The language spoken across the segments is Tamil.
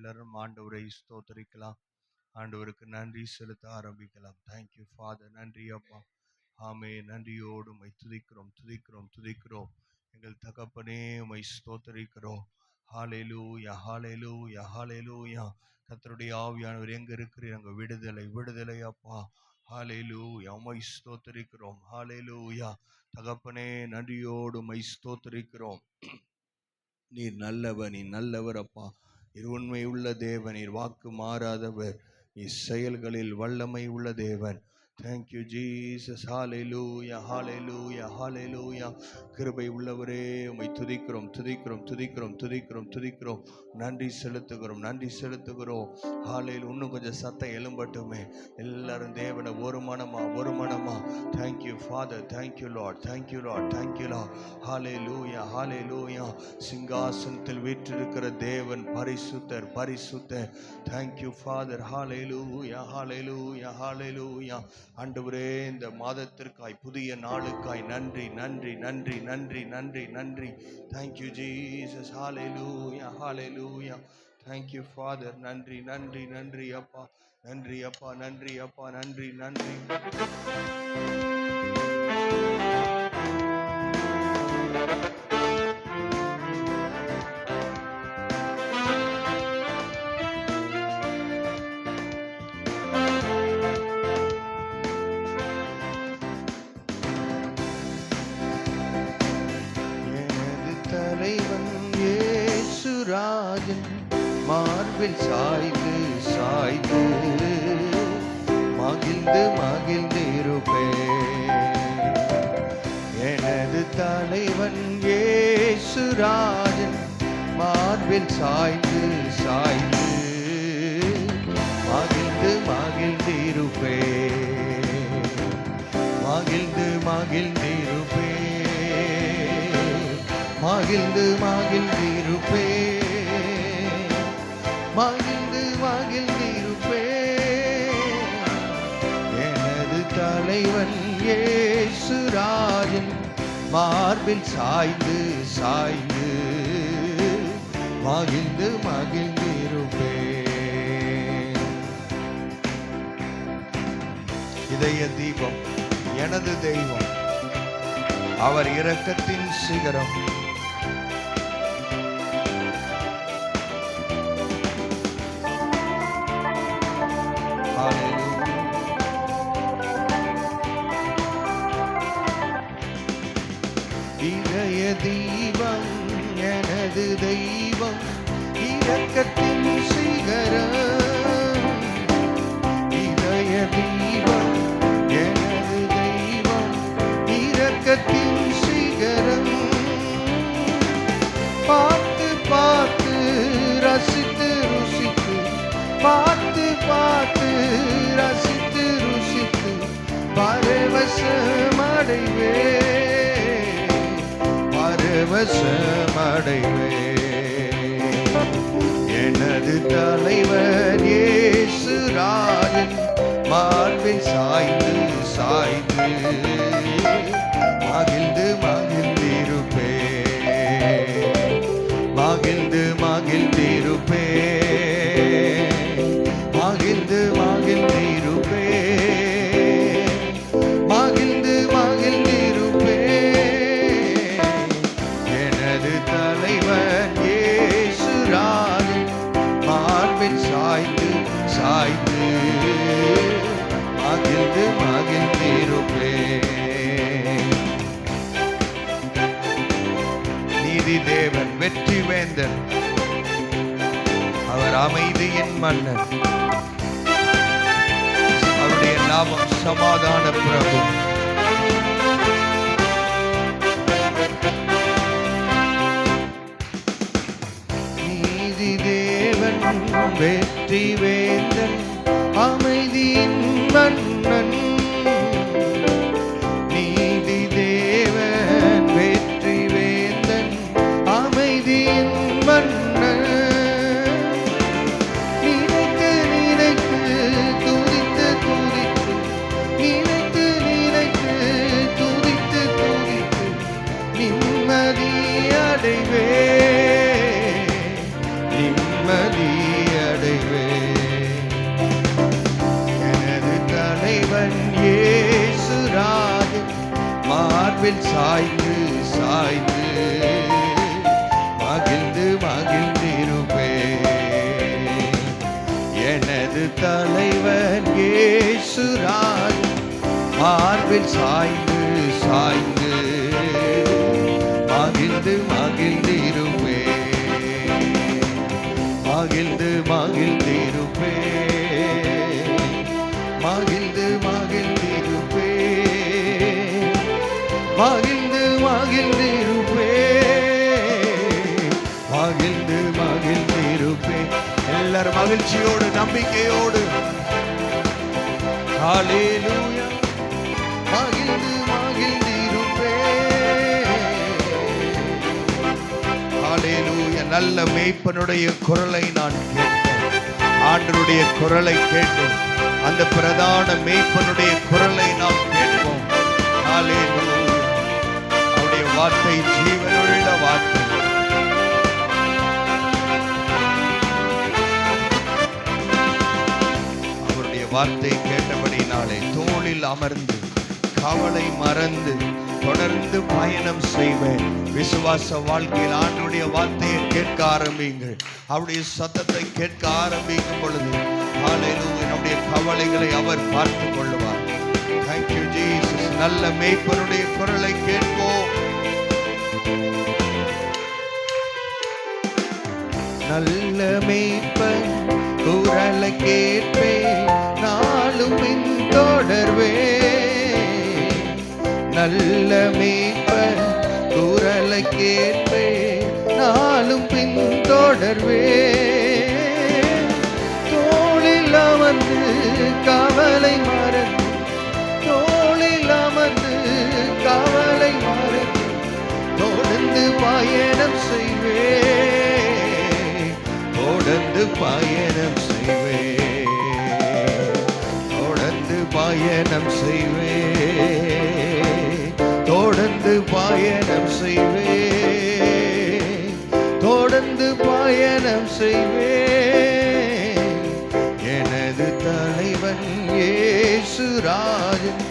எல்லாரும் ஆண்டவரை ஸ்தோத்தரிக்கலாம். ஆண்டவருக்கு நன்றி செலுத்த ஆரம்பிக்கலாம். Thank you father. நன்றி அப்பா. ஆமே. நன்றியோடு உம்மை துதிக்கிறோம் துதிக்கிறோம் துதிக்கிறோம். எங்கள் தகப்பனே உம்மை ஸ்தோத்தரிக்கிறோம். ஹalleluya ஹalleluya ஹalleluya. கர்த்தருடைய ஆவியானவர் எங்க இருக்கிறீர்? அங்க விடுதலை விடுதலை அப்பா. ஹalleluya. உம்மை ஸ்தோத்தரிக்கிறோம். ஹalleluya. தகப்பனே நன்றியோடு உம்மை ஸ்தோத்தரிக்கிறோம். நீர் நல்லவர், நீர் நல்லவர் அப்பா. நீர் உண்மை உள்ள தேவன், நீர் வாக்கு மாறாதவர், நீர் செயல்களில் வல்லமை உள்ள தேவன். Thank you Jesus. Hallelujah hallelujah hallelujah. கிருபை உள்ளவரே உம்மை துதிக்கிறோம் துதிக்கிறோம் துதிக்கிறோம் துதிக்கிறோம் துதிக்கிறோம். நன்றி செலுத்துகிறோம் நன்றி செலுத்துகிறோம். ஹalleluya. இன்னும் கொஞ்சம் சத்தம் எழும்பட்டுமே. எல்லாரும் தேவனை ஒரு மனமா. Thank you Father. Thank you Lord. Thank you Lord. Thank you Lord. Hallelujah hallelujah. சிங்காசனத்தில் வீற்றிருக்கிற தேவன் பரிசுத்தர் பரிசுத்தர். Thank you Father. Hallelujah hallelujah hallelujah. ஆண்டவரே இந்த மாதத்திற்காய் புதிய நாளுக்காய் நன்றி நன்றி நன்றி நன்றி நன்றி நன்றி. Thank you Jesus. Hallelujah hallelujah. Thank you Father. நன்றி நன்றி நன்றி அப்பா. நன்றி அப்பா நன்றி அப்பா நன்றி நன்றி. ராஜன் மார்பில் சாய்ந்து சாய்ந்து மகிழ்ந்து மகிழ்ந்திருப்பே. எனது தலைவன் இயேசு ராஜன் மார்பில் சாய்ந்து சாய்ந்து மகிழ்ந்து மகிழ்ந்திருப்பே. மகிழ்ந்து மகிழ்ந்திருப்பே. மகிழ்ந்து மகிழ்ந்திருப்பே. மகிழ்ந்து மகிழ்ந்திருப்பே. எனது தலைவன் இயேசு ராஜன் மார்பில் சாய்ந்து சாய்ந்து மகிழ்ந்து மகிழ்ந்திருப்பே. இதய தீபம் எனது தெய்வம், அவர் இரக்கத்தின் சிகரம். இதய தீபம் எனது தெய்வம், இரக்கத்தின் சிகரம். இதய தீபம் எனது தெய்வம், இரக்கத்தின் சிகரம். பார்த்து பார்த்து ரசித்து ருசித்து, பார்த்து பார்த்து ரசித்து ருசித்து பரவசமடைவே பரவசமடைவே. எனது தலைவர் இயேசு ராஜன் மார்பில் சாய்ந்து சாய்ந்து மகிழ்ந்து மகிழ்ந்திருப்பே. மகிழ்ந்து மகிழ்ந்திருப்பே. மகிழ்ந்து மகிழ்ந்திருப்பே. மகிழ்ந்து மகிழ்ந்திருப்பே. எனது தலைவன் இயேசு ராஜன் மார்பில் சாய்ந்து சாய்ந்து மகிழ்ந்து மகிழ்ந்திருப்பே. நீதி தேவன் வெற்றி வேந்தன், அவர் அமைதியின் மன்னன், அவருடைய நாமம் சமாதான பிரபு. நீதி தேவன் வெற்றி வேந்தன், அமைதியின் மன்னன். நீதி தேவன் வெற்றி வேந்தன், அமைதியின் மன்னன். நினைத்து நினைத்து துதித்து துதித்து, நினைத்து நினைத்து துதித்து துதித்து நிம்மதி அடைவே நிம்மதி இயேசுராஜன் மார்பில் சாய்ந்து சாய்ந்து மகிழ்ந்து மகிழ்ந்திருப்பேன். எனது தலைவன் இயேசுராஜன் மார்பில் சாய்ந்து சாய்ந்து மகிழ்ந்து மகிழ்ந்திருப்பேன். மகிழ்ந்து மகிழ்ந்திருப்பேன். மகிழ்ந்து மகிழ்ந்திருப்பேன். மகிழ்ந்து மகிழ்ந்திருப்பேன். மகிழ்ந்து மகிழ்ந்திருப்பேன். எல்லாரும் மகிழ்ச்சியோடு நம்பிக்கையோடு ஹல்லேலூயா மகிழ்ந்து மகிழ்ந்திருப்பேன். ஹல்லேலூயா. நல்ல மேய்ப்பனுடைய குரலை நான் கேட்டேன். ஆண்டவருடைய குரலை கேட்டேன். அந்த பிரதான மேய்ப்பனுடைய குரலை நாம் கேட்போம். ஹல்லேலூயா. அவருடைய வார்த்தை ஜீவனுள்ள வார்த்தை. அவருடைய வார்த்தை கேட்டபடினாலே தோளில் அமர்ந்து கவலை மறந்து தொடர்ந்து பயணம் செய்வேன். விசுவாச வாழ்க்கையில் ஆண்டவருடைய வார்த்தையை கேட்க ஆரம்பிங்கள். அவருடைய சத்தத்தை கேட்க ஆரம்பிக்கும் பொழுது ஹல்லேலூயா நம்முடைய கவலைகளை அவர் பார்த்துக் கொள்வார். Thank you Jesus. நல்ல மேய்ப்பனுடைய குரலை கேட்போம். நல்ல மேய்ப்பன் குரலை கேட்பேன், நாளும் பின்தொடர்வேன். நல்ல மேய்ப்பன் குரலை கேட்பேன், நாளும் பின்தொடர்வேன். தோளில் அமர்ந்து கவலை மறந்து, தோளில் அமர்ந்து கவலை மறந்து தொடர்ந்து பயணம் செய்வேன். தொடர்ந்து பயணம் செய்வேன். தொடர்ந்து பயணம் செய்வேன். தொடர்ந்து பயணம் செய்வேன். தொடர்ந்து பயணம் செய்வேன். எனது தலைவன் இயேசுராஜன்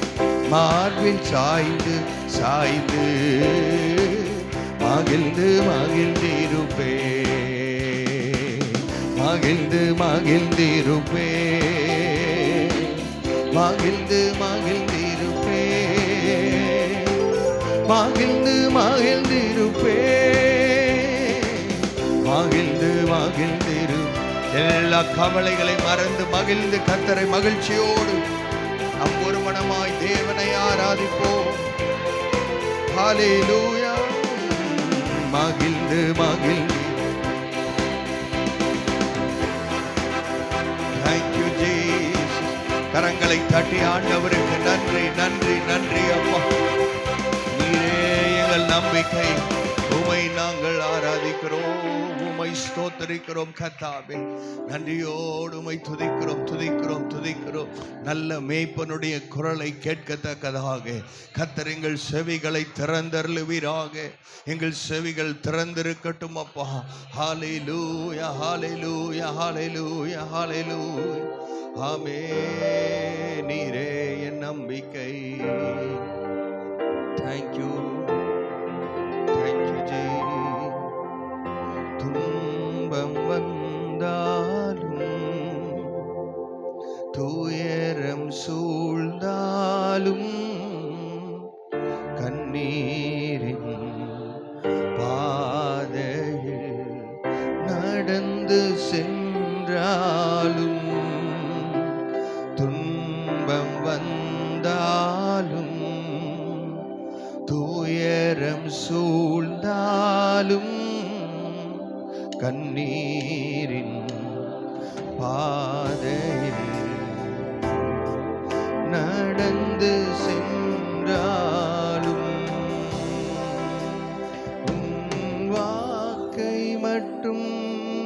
மார்பில் சாய்ந்து சாய்ந்து மகிழ்ந்து மகிழ்ந்திருப்பேன். மகிழ்ந்து மகிழ்ந்திருப்பேன். மகிழ்ந்து மகிழ்ந்திருப்பேன். மகிழ்ந்து மகிழ்ந்திருப்பேன். மகிழ்ந்து மகிழ்ந்திரு. எல்லா கவலைகளை மறந்து மகிழ்ந்து கர்த்தரை மகிழ்ச்சியோடு நம் ஒரு மனமாய் தேவனை ஆராதிப்போம். ஹல்லேலூயா. மகிழ்ந்து மகிழ்ந்து. Thank you Jesus. கரங்களை தட்டி ஆண்டவருக்கு நன்றி நன்றி நன்றி அப்பா. நீரே எங்கள் நம்பிக்கை. உம்மை நாங்கள் ஆராதிக்கிறோம். உம்மை ஸ்தோத்திரிக்கிறோம் கர்த்தாவே. நன்றியோடு உம்மை துதிக்கிறோம் துதிக்கிறோம் துதிக்கிறோம். நல்ல மேய்ப்பனுடைய குரலை கேட்கத்தக்கதாக கர்த்தர் எங்கள் செவிகளை திறந்தருளுவீராக. எங்கள் செவிகள் திறந்திருக்கட்டும் அப்பா. ஹல்லேலூயா ஹல்லேலூயா ஹல்லேலூயா ஹல்லேலூயா. ஆமென். நீரே என் நம்பிக்கை. Thank you. Thank you Jesus. துன்பம் வந்தாலும் துயரம் சூழ்ந்தாலும் கண்ணீரின் பாதையில் நடந்து சென்றாலும் துன்பம் வந்தாலும் துயரம் சூழ்ந்தாலும் கண்ணீரின் பாதையில் நடந்து சென்றாலும் உன் வாக்கை மட்டும்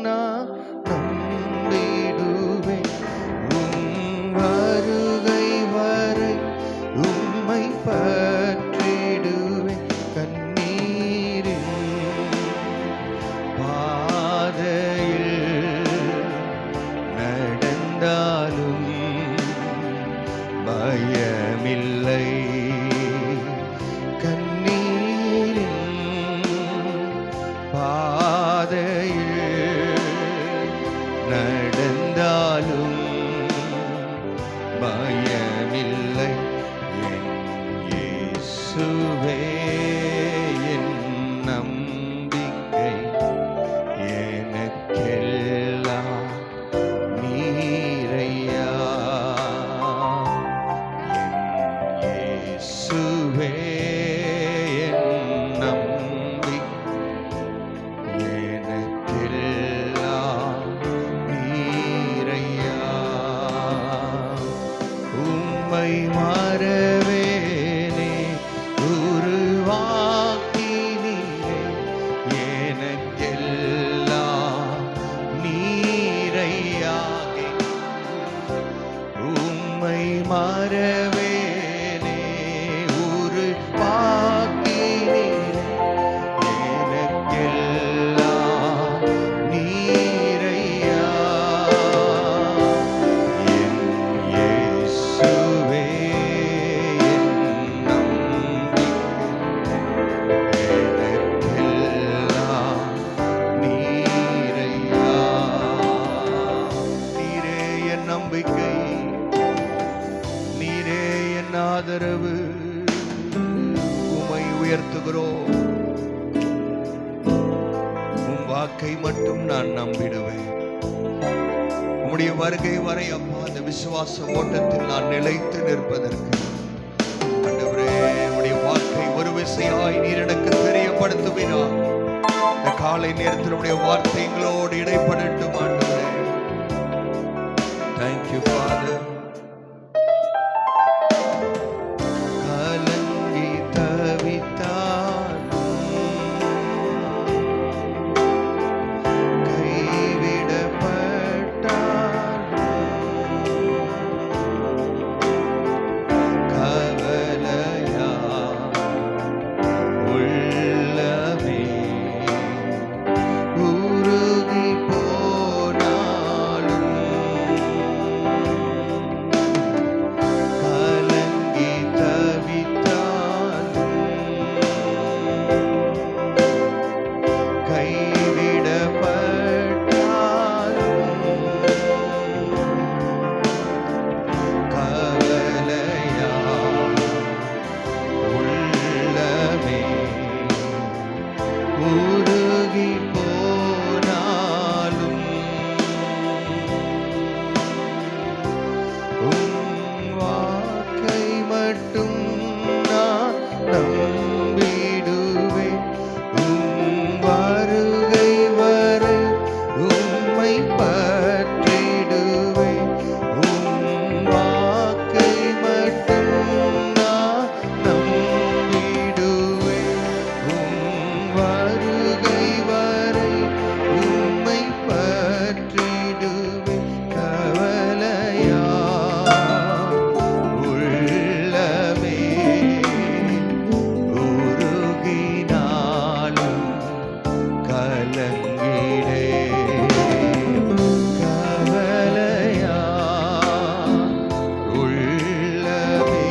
நான் நம்பிடுவேன். உன் வருகை வரை உம்மை பற்றிடுவேன். கண்ணீரின் பாதையில் நட நடந்தாலும் பயமில்லை என் இயேசுவே என் நம்பிக்கை எனக்கெல்லாம் நீரையா என் இயேசுவே என் நம்பிக்கை எனக்கெல்லாம் நீரையா உம்மை மறவேனே உருவாக்கினீரே எனக்கெல்லாம் நீரையாகி உம்மை மறவேனே உருவாக்கினீரே எனக்கெல்லாம் நீரையா என் இயேசுவே என் நம்பிக்கை எனக்கெல்லாம் நீரையா நீரே என் நம்பிக்கை நீரே என் ஆதரவு உம்மை உயர்த்துகிறோம் உம் வாக்கை மட்டும் நான் நம்பிடுவேன் உம்முடைய வருகை வரை அப்பா அந்த விசுவாச ஓட்டத்தில் நான் நிலைத்து நிற்பதற்கு ஆண்டவரே உம்முடைய வாக்கை ஒரு விசையாய் நீர் எனக்கு தெரியப்படுத்துவீரா இந்த காலை நேரத்தில் உம்முடைய வார்த்தை எங்களோடு இடைப்படட்டும் ஆண்டவரே தேங்க்யூ ஃபாதர் கலங்கி தவித்தாலும் கைவிடப்பட்டாலும் கவலையா உள்ளமே உருகி போனாலும் கலங்கி தவித்தாலும் கைவிடப்பட்டாலும் கவலையா உள்ளமே உருகி போனாலும் உம் வாக்கை மட்டும் நான் நம்பிடுவேன் உம் வருகை வரை உம்மை பற்றிடுவேன் உம் வாக்கை மட்டும் நான் நம்பிடுவேன் உம் வருகை வரை உம்மை பற்றிடுவேன் கவலையா உள்ளமே உருகினாலும் கலங்கிடே கவலையா உள்ளமே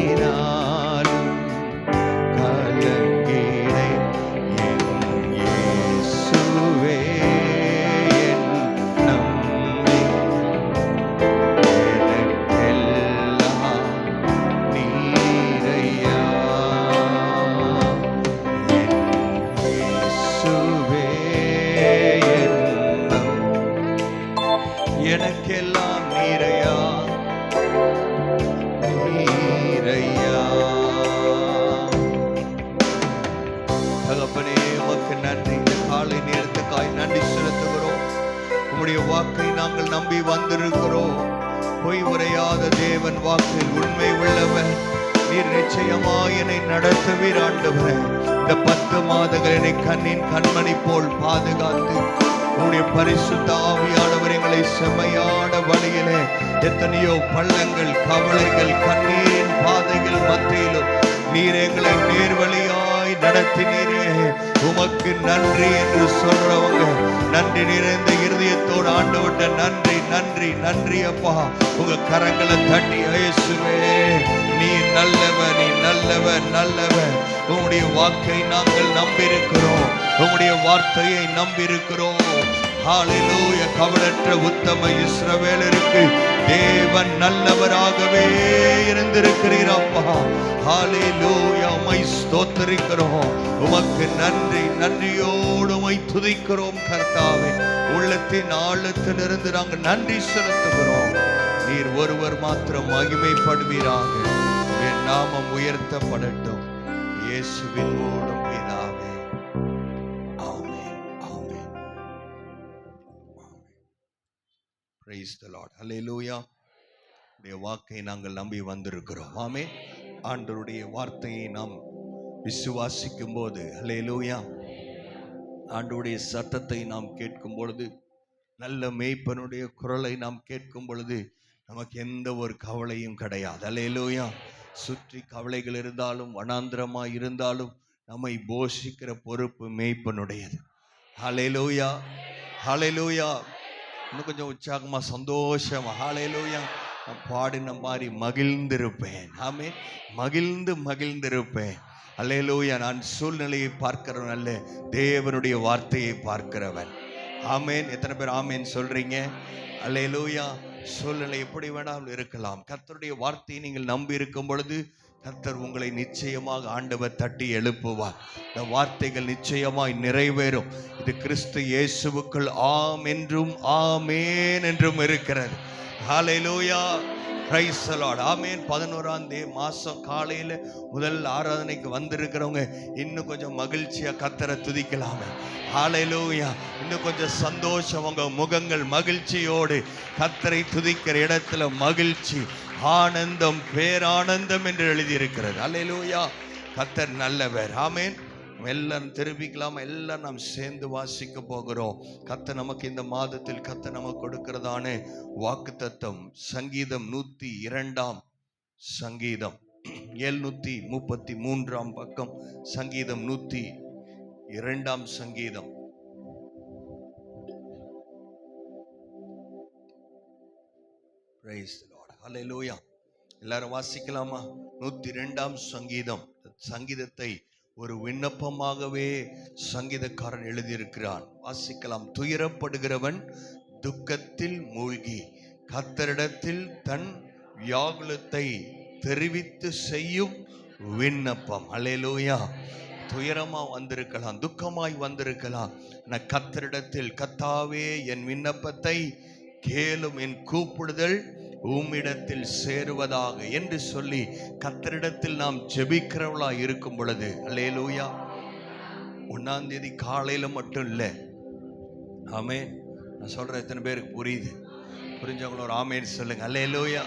உருகினாலும் கலங்கிடே என் இயேசுவே என் நம்பிக்கை எனக்கெல்லாம் நீரையா என் இயேசுவே என் நம்பிக்கை எனக்கெல்லாம் நீரையா நீரையா தகப்பனே உமக்கு நன்றி இந்த காலை நேரத்துக்காய் நன்றி செலுத்துகிறோம் உம்முடைய வாக்கை நாங்கள் நம்பி வந்திருக்கிறோம் பொய் உரையாத தேவன் வாக்கில் உண்மை உள்ளவர் நீர் நிச்சயமாய் என்னை நடத்துவீர் ஆண்டவரே இந்த 10 மாதங்கள் என்னை கண்ணின் கண்மணி போல் பாதுகாத்து உம்முடைய பரிசுத்த ஆவியானவர் எங்களை செம்மையான வழியிலே எத்தனையோ பள்ளங்கள் கவலைகள் கண்ணீரின் பாதைகள் மத்தியிலும் நீர் எங்களை நேர்வழியாய் நடத்தினீரே உமக்கு நன்றி என்று சொல்றவங்க நன்றி நிறைந்த இருதயத்தோடு ஆண்டவர்ட்ட நன்றி நன்றி நன்றி அப்பா உங்க கரங்களை தட்டி இயேசுவே நீ நல்லவர் நீ நல்லவர் நல்லவர் உம்முடைய வாக்கை நாங்கள் நம்பியிருக்கிறோம் உம்முடைய வார்த்தையை நம்பி இருக்கிறோம். ஹalleluya. கவலற்ற உத்தம இஸ்ரவேலருக்கு தேவன் நல்லவராகவே இருந்திருக்கிறீர் அப்பா. ஹalleluya. உம்மை ஸ்தோத்திரிக்கிறோம். உமக்கு நன்றி, நன்றியோடு உம்மை துதிக்கிறோம் கர்த்தாவே. உள்ளத்தின் ஆழத்திலிருந்து நாங்கள் நன்றி செலுத்துகிறோம். நீர் ஒருவர் மாத்திரம் மகிமைப்படுவீராக. என் நாமம் உயர்த்தப்படட்டும். இயேசுவின் மூலம் பிதாவே. ஆமென், ஆமென். Praise the Lord. Hallelujah. உடைய வாக்கை நாங்கள் நம்பி வந்திருக்கிறோம். ஆமென். ஆண்டவருடைய வார்த்தையை நாம் விசுவாசிக்கும் போது, ஹல்லேலூயா, ஆண்டவருடைய சத்தத்தை நாம் கேட்கும் பொழுது, நல்ல மேய்ப்பனுடைய குரலை நாம் கேட்கும் பொழுது நமக்கு எந்த ஒரு கவலையும் கிடையாது. ஹல்லேலூயா. சுற்றி கவலைகள் இருந்தாலும், வனாந்திரமாய் இருந்தாலும் நம்மை போஷிக்கிற பொறுப்பு மேய்ப்பனுடையது. ஹல்லேலூயா, ஹல்லேலூயா. இன்னும் கொஞ்சம் உற்சாகமா, சந்தோஷமா, ஹல்லேலூயா, நான் பாடின மாதிரி மகிழ்ந்திருப்பேன். ஆமென். மகிழ்ந்திருப்பேன். ஹல்லேலூயா. நான் சூழ்நிலையை பார்க்கிறவன் அல்ல, தேவனுடைய வார்த்தையை பார்க்கிறவன். ஆமென். எத்தனை பேர் ஆமென் சொல்றீங்க? ஹல்லேலூயா. சூழ்நிலை எப்படி வேணாலும் இருக்கலாம், கர்த்தருடைய வார்த்தையை நீங்கள் நம்பி இருக்கும் பொழுது கர்த்தர் உங்களை நிச்சயமாக ஆண்டவர் தட்டி எழுப்புவார். இந்த வார்த்தைகள் நிச்சயமாய் நிறைவேறும். இது கிறிஸ்து இயேசுவுக்குள் ஆம் என்றும் ஆமேன் என்றும் இருக்கிறது. Hallelujah. Praise the Lord. Amen. 11ஆம் மாசம் காலையில முதல் ஆராதனைக்கு வந்திருக்கிறவங்க இன்னும் கொஞ்சம் மகிழ்ச்சியா கர்த்தரை துதிக்கலாமே. ஹல்லேலூயா. இன்னும் கொஞ்சம் சந்தோஷம், உங்க முகங்கள் மகிழ்ச்சியோடு கர்த்தரை துதிக்கிற இடத்துல மகிழ்ச்சி, ஆனந்தம், பேரானந்தம் என்று எழுதியிருக்கிறது. ஹல்லேலூயா. கர்த்தர் நல்லவர். ஆமென். எல்லாரும் திரும்பிக்கலாம். எல்லாம் நாம் சேர்ந்து வாசிக்க போகிறோம். கர்த்தர் நமக்கு இந்த மாதத்தில் கர்த்தர் நமக்கு கொடுக்கிறதான வாக்குத்தத்தம் சங்கீதம் 102 சங்கீதம் 733 பக்கம், சங்கீதம் 102 சங்கீதம். Praise the Lord. Hallelujah. எல்லாரும் வாசிக்கலாமா? 102 சங்கீதம். சங்கீதத்தை ஒரு விண்ணப்பமாகவே சங்கீதக்காரன் எழுதியிருக்கிறான். வாசிக்கலாம். துயரப்படுகிறவன் துக்கத்தில் மூழ்கி கர்த்தரிடத்தில் தன் வியாகுலத்தை தெரிவித்து செய்யும் விண்ணப்பம். அல்லேலூயா. துயரமா வந்திருக்கலாம், துக்கமாய் வந்திருக்கலாம், கர்த்தரிடத்தில் கர்த்தாவே என் விண்ணப்பத்தை கேளும், என் கூப்பிடுதல் உம்மிடத்தில் சேருவதாக என்று சொல்லி கர்த்தரிடத்தில் நாம் ஜெபிக்கிறவளா இருக்கும் பொழுது, அல்லேலூயா, 1ஆம் தேதி காலையில மட்டும் இல்லை. ஆமென். நான் சொல்ற எத்தனை பேருக்கு புரியுது? புரிஞ்சவங்கள ஒரு ஆமென் சொல்லுங்க. அல்லேலூயா.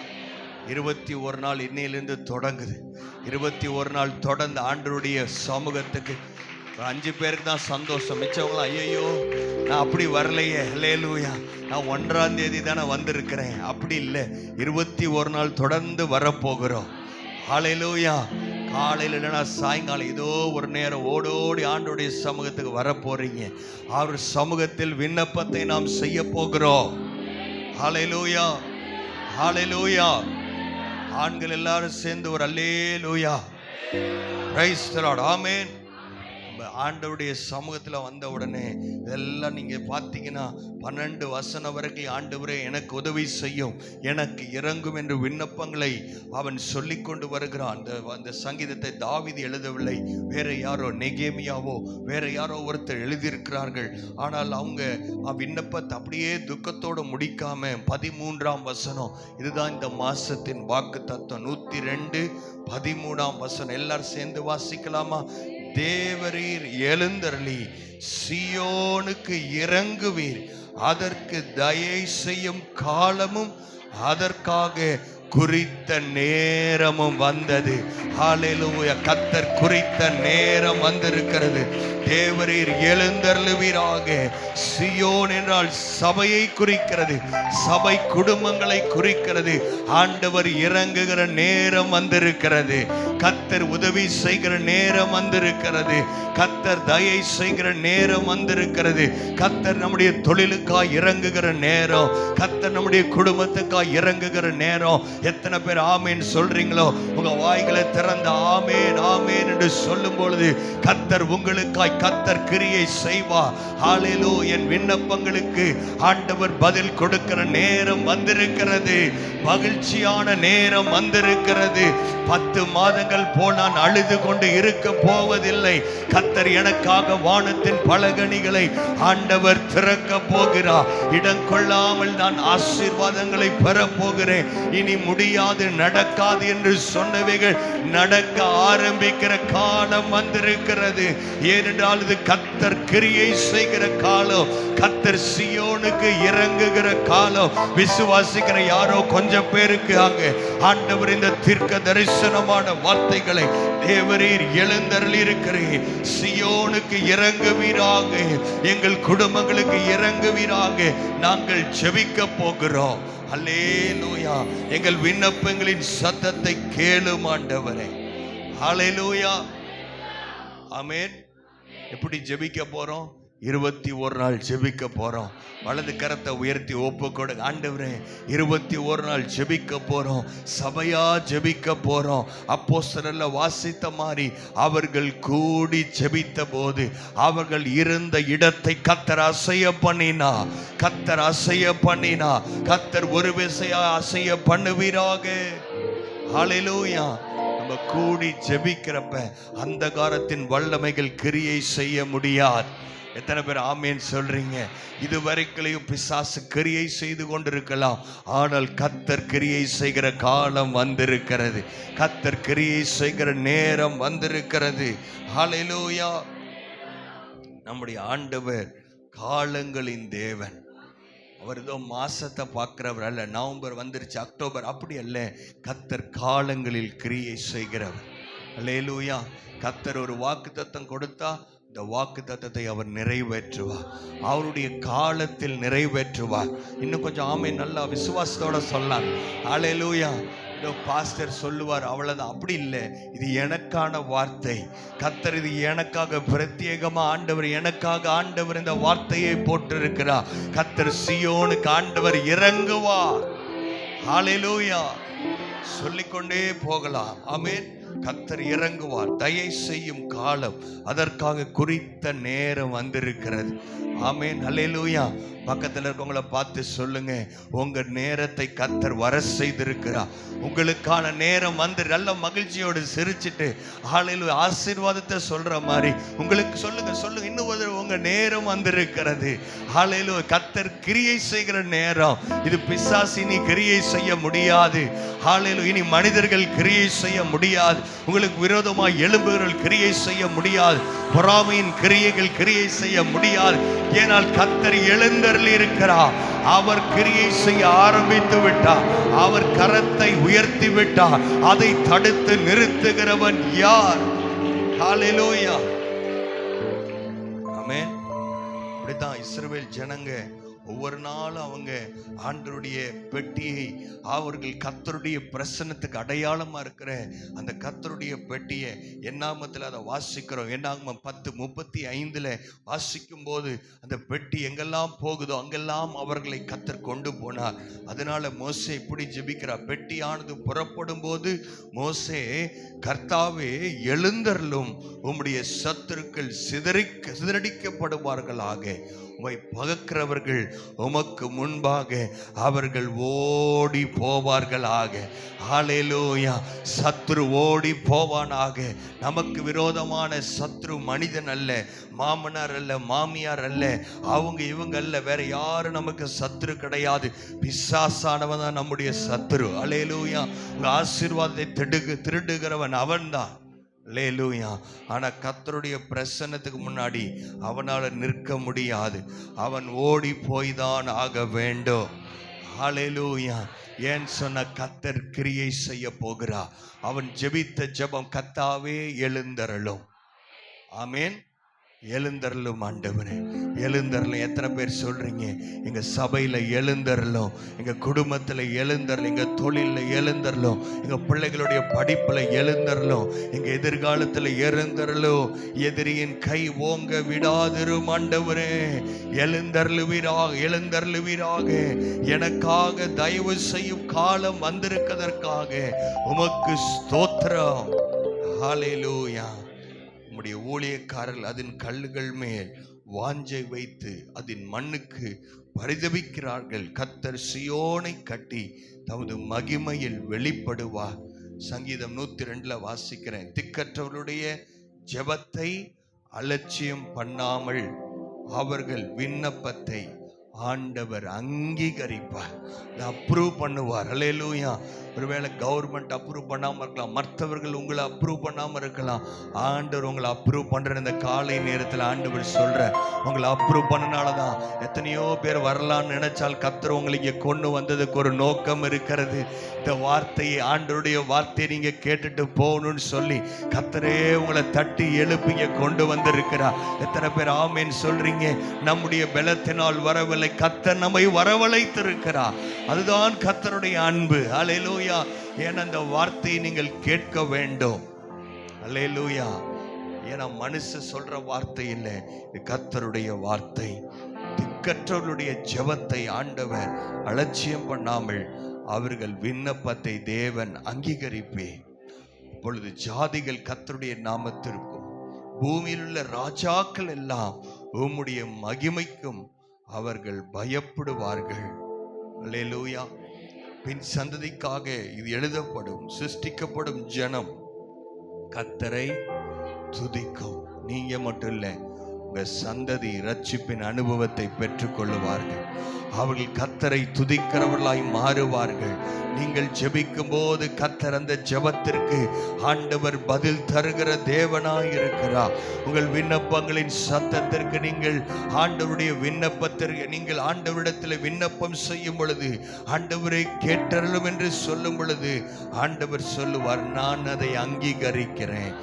21 நாள் இன்னையிலிருந்து தொடங்குது. 21 நாள் தொடர்ந்து ஆண்டவருடைய சமூகத்துக்கு 5 பேருக்கு தான் சந்தோஷம். மிச்சவங்களாம் ஐயோ நான் அப்படி வரலையே, ஹல்லேலூயா, நான் 1ஆம் தேதி தானே வந்திருக்கிறேன். அப்படி இல்லை, 21 நாள் தொடர்ந்து வரப்போகிறோம். ஹல்லேலூயா. காலையில் இல்லைனா சாயங்காலம் ஏதோ ஒரு நேரம் ஓடோடி ஆண்டோடைய சமூகத்துக்கு வரப்போறீங்க. அவர் சமூகத்தில் விண்ணப்பத்தை நாம் செய்ய போகிறோம். ஹல்லேலூயா, ஹல்லேலூயா. ஆண்கள் எல்லாரும் சேர்ந்து ஒரு அல்லேலூயா. Price the Lord. ஆமென். ஆண்டவருடைய சமூகத்தில் வந்த உடனே இதெல்லாம் நீங்க பார்த்தீங்கன்னா 12 வசனம் வரைக்கும் ஆண்டவரே எனக்கு உதவி செய்யும், எனக்கு இறங்கும் என்று விண்ணப்பங்களை அவன் சொல்லி கொண்டு வருகிறான். அந்த சங்கீதத்தை தாவீது எழுதவில்லை, வேற யாரோ, நெகேமியாவோ வேற யாரோ ஒருத்தர் எழுதியிருக்கிறார்கள். ஆனால் அவங்க விண்ணப்பத்தை அப்படியே துக்கத்தோடு முடிக்காம 13ஆம் வசனம், இதுதான் இந்த மாசத்தின் வாக்கு தத்துவம். 102:13 வசனம். எல்லாரும் சேர்ந்து வாசிக்கலாமா? தேவரீர் எழுந்தருளி சீயோனுக்கு இறங்குவீர், அதற்கு தயை செய்யும் காலமும் அதற்காக குறித்த நேரமும் வந்தது. ஹல்லேலூயா. கர்த்தர் குறித்த நேரம் வந்திருக்கிறது. தேவரீர் எழுந்தருளுவீராக. சீயோன் என்றால் சபையை குறிக்கிறது, சபை குடும்பங்களை குறிக்கிறது. ஆண்டவர் இறங்குகிற நேரம் வந்திருக்கிறது. கர்த்தர் உதவி செய்கிற நேரம் வந்திருக்கிறது. கர்த்தர் தயை செய்கிற நேரம் வந்திருக்கிறது. கர்த்தர் நம்முடைய தொழிலுக்காய் இறங்குகிற நேரம், கர்த்தர் நம்முடைய குடும்பத்துக்காய் இறங்குகிற நேரம். எத்தனை பேர் ஆமேன் சொல்றீங்களோ? உங்க வாய்களை திறந்த ஆமேன் ஆமேன் என்று சொல்லும் பொழுது கர்த்தர் உங்களுக்காய் கர்த்தர் கிரியை செய்வார். ஹல்லேலூயா. என் விண்ணப்பங்களுக்கு ஆண்டவர் பதில் கொடுக்கிற நேரம் வந்திருக்கிறது. மகிழ்ச்சியான நேரம் வந்திருக்கிறது. 10 மாதங்கள் போல் நான் அழுது கொண்டு இருக்க போவதில்லை. கர்த்தர் எனக்காக வானத்தின் பலகணிகளை ஆண்டவர் திறக்க போகிறார். இடம் கொள்ளாமல் நான் ஆசீர்வாதங்களை பெற போகிறேன். இனி முடியாது, நடக்காது என்று சொன்னவைகள் நடக்க ஆரம்பிக்கிற காலம் வந்திருக்கிறது. ஏனென்றால் இது கர்த்தர் கிரியை செய்கிற காலம். கர்த்தர் சீயோனுக்கு இறங்குகிற காலம். விசுவாசிக்கிற யாரோ கொஞ்சம் பேருக்கு அங்கே ஆண்டவர் இந்த தீர்க்க தரிசனமான வார்த்தைகளை தேவரீர் எழுந்தருளி இருக்கிறேன். சீயோனுக்கு இறங்குவீராக, எங்கள் குடும்பங்களுக்கு இறங்குவீராக. நாங்கள் ஜெபிக்க போகிறோம். அல்லேலூயா. எங்கள் விண்ணப்பங்களின் சத்தத்தை கேளும் ஆண்டவரே. அல்லேலூயா. ஆமென். எப்படி ஜெபிக்க போறோம்? 21 நாள் ஜெபிக்க போறோம். வலது கரத்தை உயர்த்தி ஒப்பு கொடுங்க. ஆண்டவரே 21 நாள் ஜெபிக்க போறோம். சபையா ஜெபிக்க போறோம். அப்போஸ்தலர்ல வாசித்த மாதிரி அவர்கள் கூடி ஜெபித்த போது அவர்கள் இருந்த இடத்தை கர்த்தர் அசைய பண்ணினா. கர்த்தர் அசைய பண்ணினா. கர்த்தர் ஒரு விசையா அசைய பண்ணுவீராக. ஹல்லேலூயா. நம்ம கூடி ஜெபிக்கிறப்ப அந்தகாரத்தின் வல்லமைகள் கிரியை செய்ய முடியாது. எத்தனை பேர் ஆமேன் சொல்றீங்க? இதுவரைக்கும் பிசாசு கிரியை செய்து கொண்டிருக்கலாம். ஆனால் கர்த்தர் கிரியை செய்கிற காலம் வந்திருக்கிறது. கர்த்தர் கிரியை செய்கிற நேரம் வந்திருக்கிறது. ஹல்லேலூயா. நம்முடைய ஆண்டவர் காலங்களின் தேவன். அவர் ஏதோ மாசத்தை பார்க்கிறவர் அல்ல. நவம்பர் வந்துருச்சு, அக்டோபர் அப்படி அல்ல. கர்த்தர் காலங்களில் கிரியை செய்கிறவர். அல்லேலூயா. கர்த்தர் ஒரு வாக்குத்தத்தம் கொடுத்தா இந்த வாக்குத்தத்தத்தை அவர் நிறைவேற்றுவார். அவருடைய காலத்தில் நிறைவேற்றுவார். இன்னும் கொஞ்சம் ஆமென் நல்லா விசுவாசத்தோட சொல்லலாம். அல்லேலூயா. பாஸ்டர் சொல்லுவார் அவ்வளவுதான். அப்படி இல்லை. இது எனக்கான வார்த்தை. கர்த்தர் இது எனக்காக பிரத்யேகமா ஆண்டவர் எனக்காக ஆண்டவர் இந்த வார்த்தையை போட்டிருக்கிறார். கர்த்தர் சீயோனுக்கு ஆண்டவர் இறங்குவார். ஹல்லேலூயா. சொல்லிக்கொண்டே போகலாம். ஆமென். கர்த்தர் இறங்குவார். தயை செய்யும் காலம் அதற்காக குறித்த நேரம் வந்திருக்கிறது. ஆமென். ஹல்லேலூயா. பக்கத்தில் இருக்கவங்கள பார்த்து சொல்லுங்க, உங்க நேரத்தை கர்த்தர் வர செய்திருக்கிறார். உங்களுக்கான நேரம் வந்து நல்ல மகிழ்ச்சியோடு சிரிச்சிட்டு ஹல்லேலூயா ஆசீர்வாதத்தை சொல்ற மாதிரி உங்களுக்கு சொல்லுங்க. இன்னும் உங்க நேரம் வந்திருக்கிறது. ஹல்லேலூயா. கர்த்தர் கிரியை செய்கிற நேரம் இது. பிசாசு இனி கிரியை செய்ய முடியாது. ஹல்லேலூயா. இனி மனிதர்கள் கிரியை செய்ய முடியாது. உங்களுக்கு விரோதமாக எழும்புகிறவர்கள் கிரியை செய்ய முடியாது. பொறாமையின் கிரியைகள் கிரியை செய்ய முடியாது. ஏனால் கர்த்தர் எழுந்தருளி இருக்கிறார். அவர் கிரியை செய்ய ஆரம்பித்து விட்டார். அவர் கரத்தை உயர்த்தி விட்டார். அதை தடுத்து நிறுத்துகிறவன் யார்? ஹல்லேலூயா. ஆமென். இப்படித்தான் இஸ்ரவேல் ஜனங்க ஒவ்வொரு நாளும் அவங்க ஆண்டவருடைய பெட்டியை, அவர்கள் கர்த்தருடைய பிரசன்னத்துக்கு அடையாளமா இருக்கிற அந்த கர்த்தருடைய பெட்டியை என்னாமத்தில் அதை வாசிக்கிறோம். என்னாகமம் 10:35 வாசிக்கும் போது அந்த பெட்டி எங்கெல்லாம் போகுதோ அங்கெல்லாம் அவர்களை கர்த்தர் கொண்டு போனார். அதனால மோசே இப்படி ஜெபிக்கிறார். பெட்டியானது புறப்படும் போது மோசே, கர்த்தாவே எழுந்தருளும், உம்முடைய சத்துருக்கள் சிதறடிக்கப்படுவார்களாக. உம்மை பகைக்கிறவர்கள் உமக்கு முன்பாக அவர்கள் ஓடி போவார்களாக. ஹல்லேலூயா. சத்ரு ஓடி போவானாக. நமக்கு விரோதமான சத்ரு மனிதன் அல்ல, மாமனார் அல்ல, மாமியார் அல்ல, அவங்க இவங்க அல்ல, வேற யாரும் நமக்கு சத்ரு கிடையாது. பிசாசானவன் தான் நம்முடைய சத்ரு. ஹல்லேலூயா. உங்க ஆசீர்வாதத்தை திருடுகிறவன் அவன்தான். அல்லேலூயா. ஆனா கர்த்தருடைய பிரசன்னத்துக்கு முன்னாடி அவனால நிற்க முடியாது. அவன் ஓடி போய்தான் ஆக வேண்டும். ஹல்லேலூயா. ஏன் சொன்ன கர்த்தர் கிரியை செய்ய போகிறார். அவன் ஜெபித்த ஜெபம், கர்த்தாவே எழுந்தருளும். ஆமென். எழுந்தருளும் ஆண்டவரே, எழுந்தருளும். எத்தனை பேர் சொல்றீங்க? எங்க சபையில எழுந்தருளும், எங்க குடும்பத்துல எழுந்தருளும், எங்க தொழில எழுந்தருளும், எங்க பிள்ளைகளுடைய படிப்புல எழுந்தருளும், எங்க எதிர்காலத்துல எழுந்தருளும். எதிரியின் கை ஓங்க விடாதிரும் ஆண்டவரே. எழுந்தருளுவீராக, எழுந்தருளுவீராக. எனக்காக தயவு செய்யும் காலம் வந்திருக்கிறதற்காக உமக்கு ஸ்தோத்திரம். ஹல்லேலூயா. உம்முடைய ஊழியக்காரர்கள் அதன் கல்லுகள் மேல் வாஞ்சை வைத்து அதன் மண்ணுக்கு பரிதபிக்கிறார்கள். கர்த்தர் சியோனை கட்டி தமது மகிமையில் வெளிப்படுவார். சங்கீதம் 102 வாசிக்கிறேன். திக்கற்றவர்களுடைய ஜெபத்தை அலட்சியம் பண்ணாமல் அவர்கள் விண்ணப்பத்தை ஆண்டவர் அங்கீகரிப்பார், அப்ரூவ் பண்ணுவார். அல்லேலூயா. ஒருவேளை கவர்மெண்ட் அப்ரூவ் பண்ணாமல் இருக்கலாம், மற்றவர்கள் உங்களை அப்ரூவ் பண்ணாமல் இருக்கலாம். ஆண்டவர் உங்களை அப்ரூவ் பண்ணுற இந்த காலை நேரத்தில் ஆண்டவர் சொல்ற, உங்களை அப்ரூவ் பண்ணனால தான் எத்தனையோ பேர் வரலான்னு நினைச்சால் கர்த்தர் உங்களை இங்கே கொண்டு வந்ததுக்கு ஒரு நோக்கம் இருக்கிறது. இந்த வார்த்தையை, ஆண்டவருடைய வார்த்தையை நீங்க கேட்டுட்டு போகணும்னு சொல்லி கர்த்தரே உங்களை தட்டி எழுப்பிங்க கொண்டு வந்திருக்கிறார். எத்தனை பேர் ஆமேன் சொல்றீங்க? நம்முடைய பலத்தினால் வரவில்லை, கர்த்தர் நம்மை வரவழைத்திருக்கிறார். அதுதான் கர்த்தருடைய அன்பு. அல்லேலூயா. ஏன்னா அந்த வார்த்தையை நீங்கள் கேட்க வேண்டும். அல்லேலூயா. ஏன்னா மனுஷ சொல்ற வார்த்தை இல்லை, கர்த்தருடைய வார்த்தை. திக்கற்றவர்களுடைய ஜெபத்தை ஆண்டவர் அலட்சியம் பண்ணாமல் அவர்கள் விண்ணப்பத்தை தேவன் அங்கீகரிப்பே. இப்பொழுது ஜாதிகள் கர்த்தருடைய நாமத்திற்கும் பூமியில் உள்ள ராஜாக்கள் எல்லாம் உம்முடைய மகிமைக்கும் அவர்கள் பயப்படுவார்கள். அல்லேலூயா. பின் சந்ததிக்காக இது எழுதப்படும். சிருஷ்டிக்கப்படும் ஜனம் கர்த்தரை துதிக்கும். நீங்க மட்டும் இல்லை, உங்க சந்ததி இரட்சிப்பின் அனுபவத்தை பெற்றுக் கொள்ளுவார்கள். அவர்கள் கர்த்தரை துதிக்கிறவர்களாய் மாறுவார்கள். நீங்கள் ஜெபிக்கும் போது கர்த்தர் அந்த ஜெபத்திற்கு ஆண்டவர் பதில் தருகிற தேவனாய் இருக்கிறார். உங்கள் விண்ணப்பங்களின் சத்தத்திற்கு நீங்கள் ஆண்டவருடைய விண்ணப்பத்திற்கு நீங்கள் ஆண்டவரிடத்தில் விண்ணப்பம் செய்யும் பொழுது, ஆண்டவரை கேட்டருளும் என்று சொல்லும் பொழுது ஆண்டவர் சொல்லுவார், நான் அதை அங்கீகரிக்கிறேன்,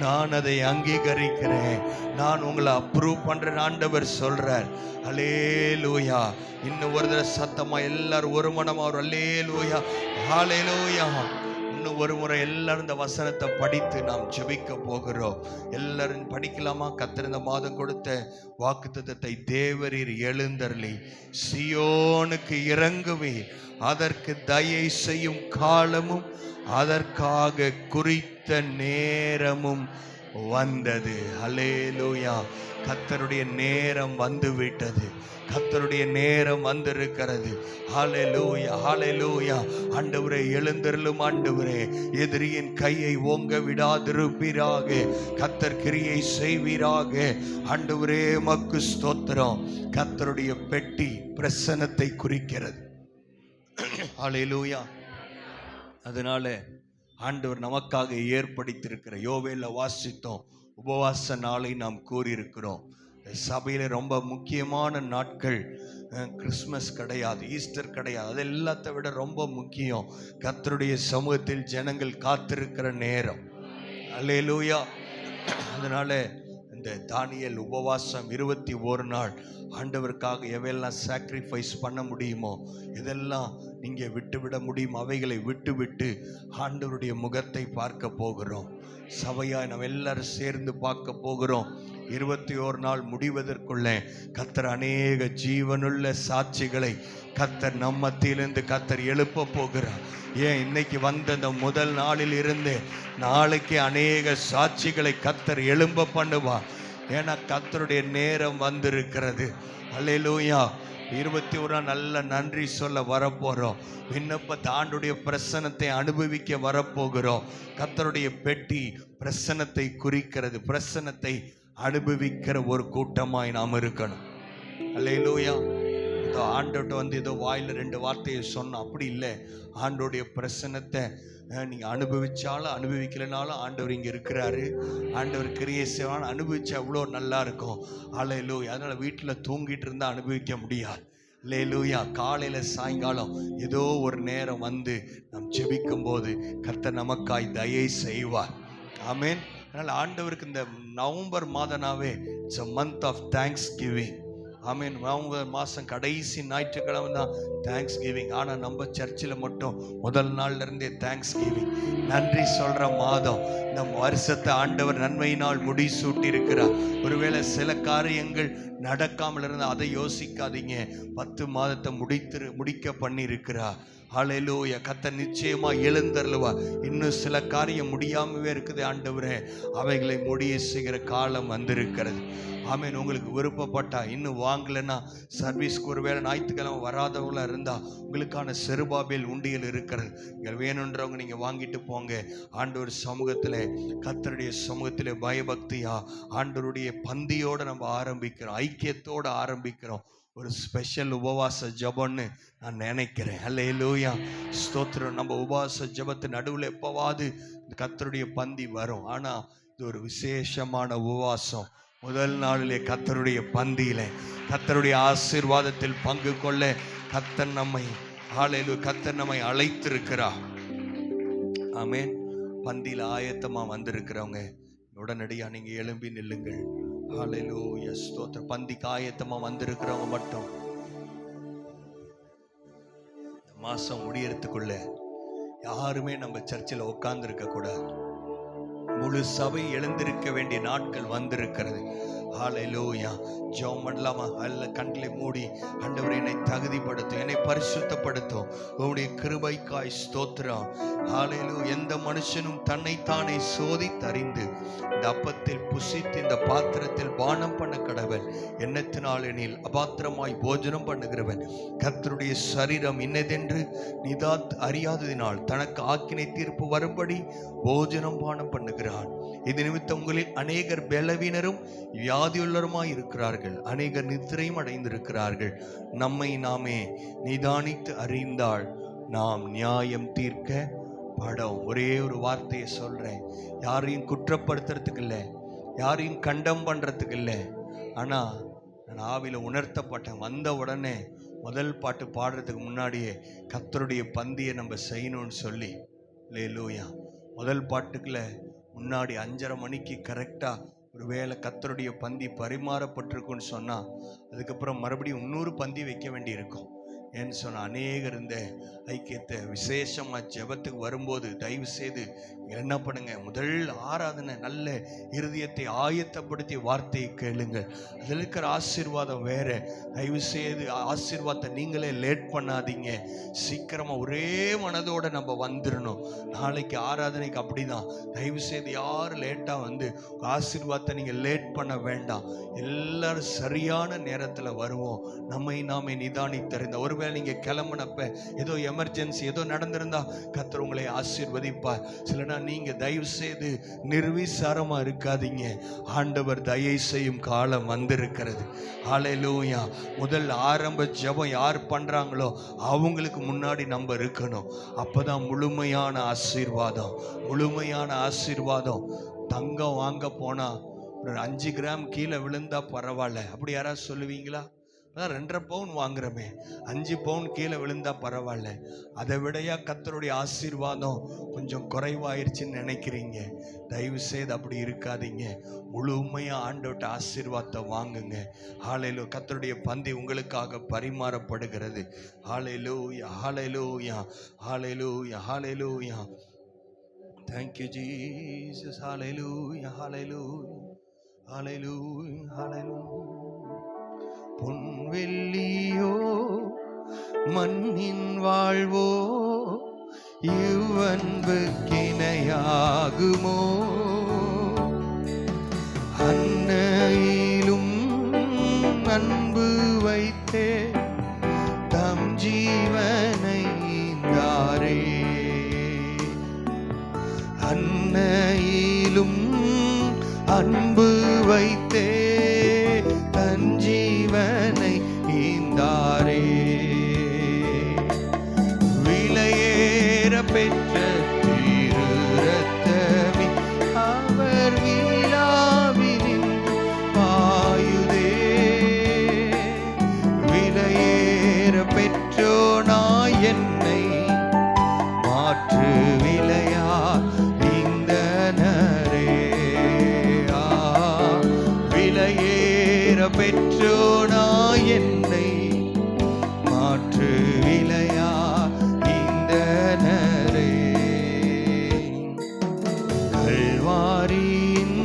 நான் அதை அங்கீகரிக்கிறேன், நான் உங்களை அப்ரூவ் பண்றேன். ஆண்டவர் சொல்றார். அல்லேலூயா. இன்னும் ஒரு தடவை சத்தமா எல்லாரும் ஒரு மனமா ஒரு அல்லேலூயா, ஹல்லேலூயா. இன்னும் ஒரு முறை எல்லாரும் இந்த வசனத்தை படித்து நாம் ஜெபிக்க போகிறோம். எல்லாரும் படிக்கலாமா? கர்த்தர் இந்த மாதம் கொடுத்த வாக்குத்தத்தத்தை, தேவரீர் எழுந்தருளி சியோனுக்கு இறங்குவே, அதற்கு தயை செய்யும் காலமும் அதற்காக குறித்த நேரமும் வந்தது. அல்லேலூயா. கர்த்தருடைய நேரம் வந்து விட்டது. கர்த்தருடைய நேரம் வந்திருக்கிறது. ஹல்லேலூயா, ஹல்லேலூயா. ஆண்டவரே எழுந்தருளும். ஆண்டவரே எதிரியின் கையை ஓங்க விடாதிருப்பீராக. கர்த்தர் கிரியை செய்வீராக. ஆண்டவரே மக்கு ஸ்தோத்திரம். கர்த்தருடைய பெட்டி பிரசன்னத்தை குறிக்கிறது. ஹல்லேலூயா. அதனால ஆண்டவர் நமக்காக ஏற்படுத்தியிருக்கிற யோவேல வாசித்தோம், உபவாச நாளை நாம் கூறியிருக்கிறோம். சபையில ரொம்ப முக்கியமான நாட்கள் கிறிஸ்மஸ் கிடையாது, ஈஸ்டர் கிடையாது. அது எல்லாத்தை விட ரொம்ப முக்கியம் கர்த்தருடைய சமூகத்தில் ஜனங்கள் காத்திருக்கிற நேரம். அல்லேலூயா. அதனால இந்த தானியேல் உபவாசம் 21 நாள் ஆண்டவருக்காக எவையெல்லாம் சாக்ரிஃபைஸ் பண்ண முடியுமோ, இதெல்லாம் நீங்க விட்டுவிட முடியும். அவைகளை விட்டு ஆண்டவருடைய முகத்தை பார்க்க போகிறோம். சபையாய் நம்ம எல்லாரும் சேர்ந்து பார்க்க போகிறோம். 21 நாள் முடிவதற்குள்ள கர்த்தர் அநேக ஜீவனுள்ள சாட்சிகளை கர்த்தர் நம் மத்தியிலிருந்து கர்த்தர் எழுப்ப போகிறார். ஏன் இன்னைக்கு வந்த இந்த முதல் நாளில் இருந்து நாளைக்கு அநேக சாட்சிகளை கர்த்தர் எழும்ப பண்ணுவார். ஏன்னா கர்த்தருடைய நேரம் வந்திருக்கிறது. அல்லேலூயா. 21 நல்ல நன்றி சொல்ல வரப்போறோம். விண்ணப்பத்தை, ஆண்டுடைய பிரசன்னத்தை அனுபவிக்க வரப்போகிறோம். கர்த்தருடைய பெட்டி பிரசன்னத்தை குறிக்கிறது. பிரசன்னத்தை அனுபவிக்கிற ஒரு கூட்டமாய் நாம் இருக்கணும். அல்லேலூயா. ஏதோ ஆண்டவர்கிட்ட வந்து ஏதோ வாயில 2 வார்த்தையை சொன்னோம், அப்படி இல்லை. ஆண்டோடைய பிரசன்னத்தை நீங்கள் அனுபவிச்சாலும் அனுபவிக்கலைனாலும் ஆண்டவர் இங்கே இருக்கிறாரு. ஆண்டவர் கிரியை செய்வான்னு அனுபவிச்சா எவ்வளோ நல்லா இருக்கும். அல்லேலூயா. அதனால் வீட்டில் தூங்கிட்டு இருந்தால் அனுபவிக்க முடியாது. அல்லேலூயா. காலையில் சாயங்காலம் ஏதோ ஒரு நேரம் வந்து நாம் ஜெபிக்கும் போது கர்த்தர் நமக்காய் தயை செய்வார். ஆமேன். அதனால் ஆண்டவருக்கு இந்த நவம்பர் மாதனாவே it's a month of thanksgiving. ஆமீன். நவம்பர் மாதம் கடைசி ஞாயிற்றுக்கிழமை தான் தேங்க்ஸ் கிவிங். ஆனால் நம்ம சர்ச்சில் மட்டும் முதல் நாள்ல இருந்தே தேங்க்ஸ் கிவிங், நன்றி சொல்கிற மாதம். இந்த வருஷத்தை ஆண்டவர் நன்மையினால் முடிசூட்டி இருக்கிறார். ஒருவேளை சில காரியங்கள் நடக்காமல் இருந்தால் அதை யோசிக்காதீங்க. 10 மாதத்தை முடிக்க பண்ணி இருக்கிறா. ஹல்லேலூயா. கர்த்தர் நிச்சயமா எழுந்தருளுவா. இன்னும் சில காரியம் முடியாமவே இருக்குது ஆண்டவரே, அவைகளை முடிய செய்கிற காலம் வந்திருக்கிறது. ஆமேன். உங்களுக்கு விருப்பப்பட்டா இன்னும் வாங்கலைன்னா சர்வீஸ்க்கு ஒரு வேளை ஞாயிற்றுக்கிழமை வராதவங்களாக இருந்தால் உங்களுக்கான செருபாபேல் உண்டியல் இருக்கிறது. நீங்கள் வேணுன்றவங்க நீங்கள் வாங்கிட்டு போங்க. ஆண்டவர் சமூகத்தில், கர்த்தருடைய சமூகத்தில் பயபக்தியா ஆண்டவருடைய பந்தியோடு நம்ம ஆரம்பிக்கிறோம், ஐக்கியத்தோடு ஆரம்பிக்கிறோம். ஒரு ஸ்பெஷல் உபவாச ஜபம்னு நான் நினைக்கிறேன். ஹல்லேலூயா, ஸ்தோத்திரம். நம்ம உபவாச ஜபத்து நடுவில் எப்போவாது கர்த்தருடைய பந்தி வரும். ஆனால் இது ஒரு விசேஷமான உபவாசம். முதல் நாளிலே கர்த்தருடைய பந்தியில, கர்த்தருடைய ஆசீர்வாதத்தில் பங்கு கொள்ள கர்த்தர் நம்மை அழைத்திருக்கிறார். ஆமென். பந்தியில ஆயத்தமா வந்திருக்கிறவங்க உடனடியா நீங்க எழும்பி நில்லுங்கள். ஹல்லேலூயா, ஸ்தோத்திரம். பந்திக்கு ஆயத்தமா வந்திருக்கிறவங்க மட்டும் மாசம் முடியறதுக்குள்ள யாருமே நம்ம சர்ச்சில் உட்கார்ந்து இருக்க கூடாது. முழு சபை எழுந்திருக்க வேண்டிய நாட்கள் வந்திருக்கிறது. ஹல்லேலூயா. ஜெபம் பண்ணலாமா? அல்ல, கண்களை மூடி ஆண்டவரே என்னை தகுதிப்படுத்தும், என்னை பரிசுத்தப்படுத்தும், உம்முடைய கிருபைக்காய் ஸ்தோத்திரம். ஹல்லேலூயா. எந்த மனுஷனும் தன்னைத்தானே சோதித்தறிந்து இந்த அப்பத்தில் புசித்து இந்த பாத்திரத்தில் பானம் பண்ண கடவன். எண்ணத்தினால் எனில் அபாத்திரமாய் போஜனம் பண்ணுகிறவன் கர்த்தருடைய சரீரம் இன்னதென்று அறியாததினால் தனக்கு ஆக்கினை தீர்ப்பு வரும்படி போஜனம் பானம் பண்ணுகிறான். இது நிமித்தம் உங்களில் அநேகர் பலவீனரும் வியாதியுள்ளருமாய் இருக்கிறார்கள், அநேகர் நித்திரையும் அடைந்திருக்கிறார்கள். நம்மை நாமே நிதானித்து அறிந்தால் நாம் நியாயம் தீர்க்க படம். ஒரே ஒரு வார்த்தையை சொல்றேன். யாரையும் குற்றப்படுத்துறதுக்கு இல்லை, யாரையும் கண்டம் பண்றதுக்கு இல்லை. ஆனா நான் ஆவில உணர்த்தப்பட்டேன். வந்த உடனே முதல் பாட்டு பாடுறதுக்கு முன்னாடியே கர்த்தருடைய பந்தியை நம்ம செய்யணும்னு சொல்லி, அல்லேலூயா. முதல் பாட்டுக்குள்ள முன்னாடி 5:30 மணிக்கு கரெக்டாக ஒரு வேளை கர்த்தருடைய பந்தி பரிமாறப்பட்டிருக்குன்னு சொன்னால் அதுக்கப்புறம் மறுபடியும் 300 பந்தி வைக்க வேண்டி இருக்கும். ஏன்னு சொன்னால் அநேகர் இந்த ஐக்கியத்தை விசேஷமாக ஜெபத்துக்கு வரும்போது தயவு செய்து என்ன பண்ணுங்க, முதல் ஆராதனை நல்ல இருதயத்தை ஆயத்தப்படுத்தி வார்த்தையை கேளுங்கள். அதில் இருக்கிற ஆசீர்வாதம் வேற. தயவு செய்து ஆசீர்வாதத்தை நீங்களே லேட் பண்ணாதீங்க. சீக்கிரமாக ஒரே மனதோடு நம்ம வந்துடணும். நாளைக்கு ஆராதனைக்கு அப்படிதான். தயவு செய்து யாரும் லேட்டாக வந்து ஆசீர்வாதத்தை நீங்கள் லேட் பண்ண வேண்டாம். எல்லாரும் சரியான நேரத்தில் வருவோம். நம்மை நாமே நிதானித்தறிந்த ஒருவேளை நீங்கள் கிளம்புனப்ப ஏதோ எமர்ஜென்சி ஏதோ நடந்திருந்தா கர்த்தர் உங்களை ஆசீர்வதிப்பார். சிலனா நீங்க தயவு செய்து நிர்விசாரமா இருக்காதீங்க. ஆண்டவர் தயை செய்யும் காலம் வந்திருக்கிறது. ஹல்லேலூயா. முதல் ஆரம்ப ஜெபம் யார் பண்றாங்களோ அவங்களுக்கு முன்னாடி நம்ம இருக்கணும். அப்பதான் முழுமையான ஆசீர்வாதம். தங்கம் வாங்க போனா ஒரு 5 கிராம் கீழே விழுந்தா பரவாயில்ல, அப்படி யாராவது சொல்லுவீங்களா? அதான் 2.5 பவுன் வாங்குறமே, 5 பவுன் கீழே விழுந்தா பரவாயில்ல. அதை விடையா கர்த்தருடைய ஆசீர்வாதம் கொஞ்சம் குறைவாயிருச்சுன்னு நினைக்கிறீங்க? தயவு செய்து அப்படி இருக்காதீங்க. முழுமையா ஆண்டவர்ட்ட ஆசீர்வாதத்தை வாங்குங்க. ஹல்லேலூயா. கர்த்தருடைய பந்தி உங்களுக்காக பரிமாறப்படுகிறது. ஹல்லேலூயா, ஹல்லேலூயா, ஹல்லேலூயா, ஹல்லேலூயா. Thank you Jesus. Hallelujah, hallelujah, hallelujah, hallelujah. பொன்வெள்ளியோ மண்ணின் வாழ்வோ இவ்வன்புக்கிணையாகுமோ? அன்னையிலும் அன்பு வைத்தே தம் ஜீவனை ஈந்தாரே. அன்னையிலும் அன்பு வைத்தே தன் ஜீவனை ஈந்தாரே. விலையேற பெற்ற திரு ரத்தமே அவர் விழாவினில் பாயுதே. விலையேற பெற்றோனாய் என்னை மாற்று விலையா பெற்றோனாய் என்னை மாற்று விலையா இந்தனரே. கல்வாரியின்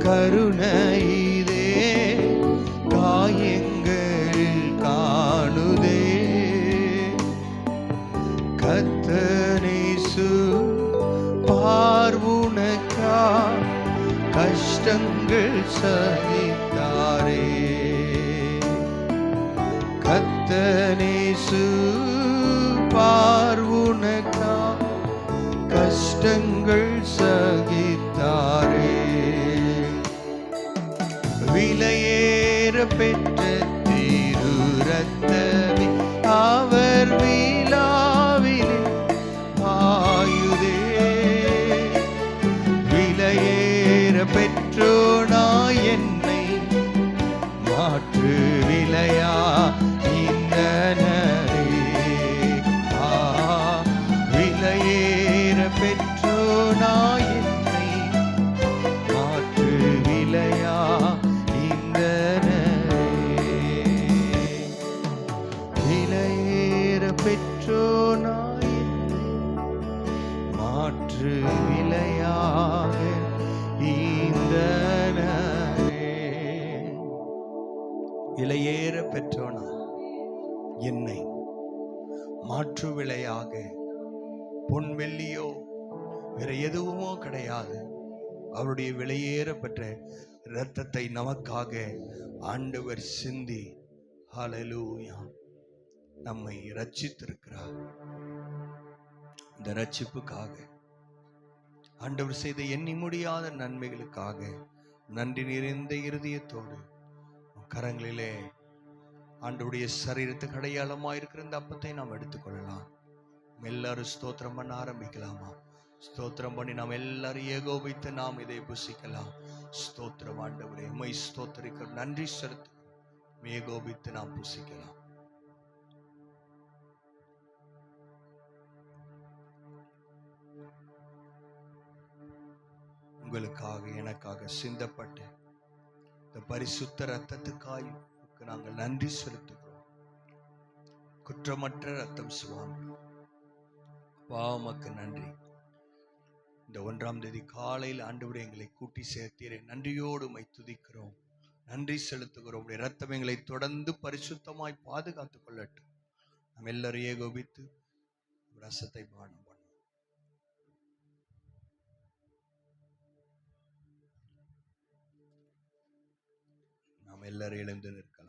கருணையிலே கஷ்டங்கள் சகித்தாரே. கர்த்தனேசு பார்வுனக்கா கஷ்டங்கள் சகித்தாரே. விலையேற பெற்ற திரு ரத்தமே அவர் விழாவிலே ஆயுதே. விலையேற பெற்றோனா என்னை மாற்று விலையா இந்தனரே. விலையேற பெற்றோனா என்னை மாற்று விலையா இந்தனரே. விலையேற பெற்றோனா என்னை மாற்று விலையாக ஈந்தனரே. விலையேற பெற்றோனா என்னை மாற்று விலையாக, பொன் வெள்ளியோ வேற எதுவுமோ கிடையாது, அவருடைய விலையேற பெற்ற இரத்தத்தை நமக்காக ஆண்டவர் சிந்தி ஹல்லேலூயா நம்மை ரட்சித்திருக்கிறார். இந்த ரட்சிப்புக்காக ஆண்டவர் செய்த எண்ணி முடியாத நன்மைகளுக்காக நன்றி நிறைந்த இருதயத்தோடு கரங்களிலே ஆண்டவருடைய சரீரத்துக்கு அடையாளமாக இருக்கிற இந்த அப்பத்தை நாம் எடுத்துக்கொள்ளலாம். எல்லாரும் ஸ்தோத்திரம் பண்ண ஆரம்பிக்கலாமா? ஸ்தோத்திரம் பண்ணி நாம் எல்லாரும் ஏகோபித்து நாம் இதை புசிக்கலாம். ஸ்தோத்திரம் ஆண்டவரே, உம்மை ஸ்தோத்திரிக்க நன்றி செலுத்து. ஏகோபித்து நாம் புசிக்கலாம். உங்களுக்காக எனக்காக சிந்தப்பட்ட இந்த பரிசுத்த ரத்தத்துக்காய் நாங்கள் நன்றி செலுத்துகிறோம். குற்றமற்ற ரத்தம் சுவாமி, உமக்கு நன்றி. இந்த 1ஆம் தேதி காலையில் ஆண்டவரே எங்களை கூட்டி சேர்த்தீரே, நன்றியோடு உம்மை துதிக்கிறோம், நன்றி செலுத்துகிறோம். உடைய ரத்தம் எங்களை தொடர்ந்து பரிசுத்தமாய் பாதுகாத்துக் கொள்ளட்டும். நாம் எல்லாரும் ஏகோபித்து ரசத்தை பானம் பண்ணுவோம். நாம் எல்லாரும் எழுந்து நிற்கலாம்.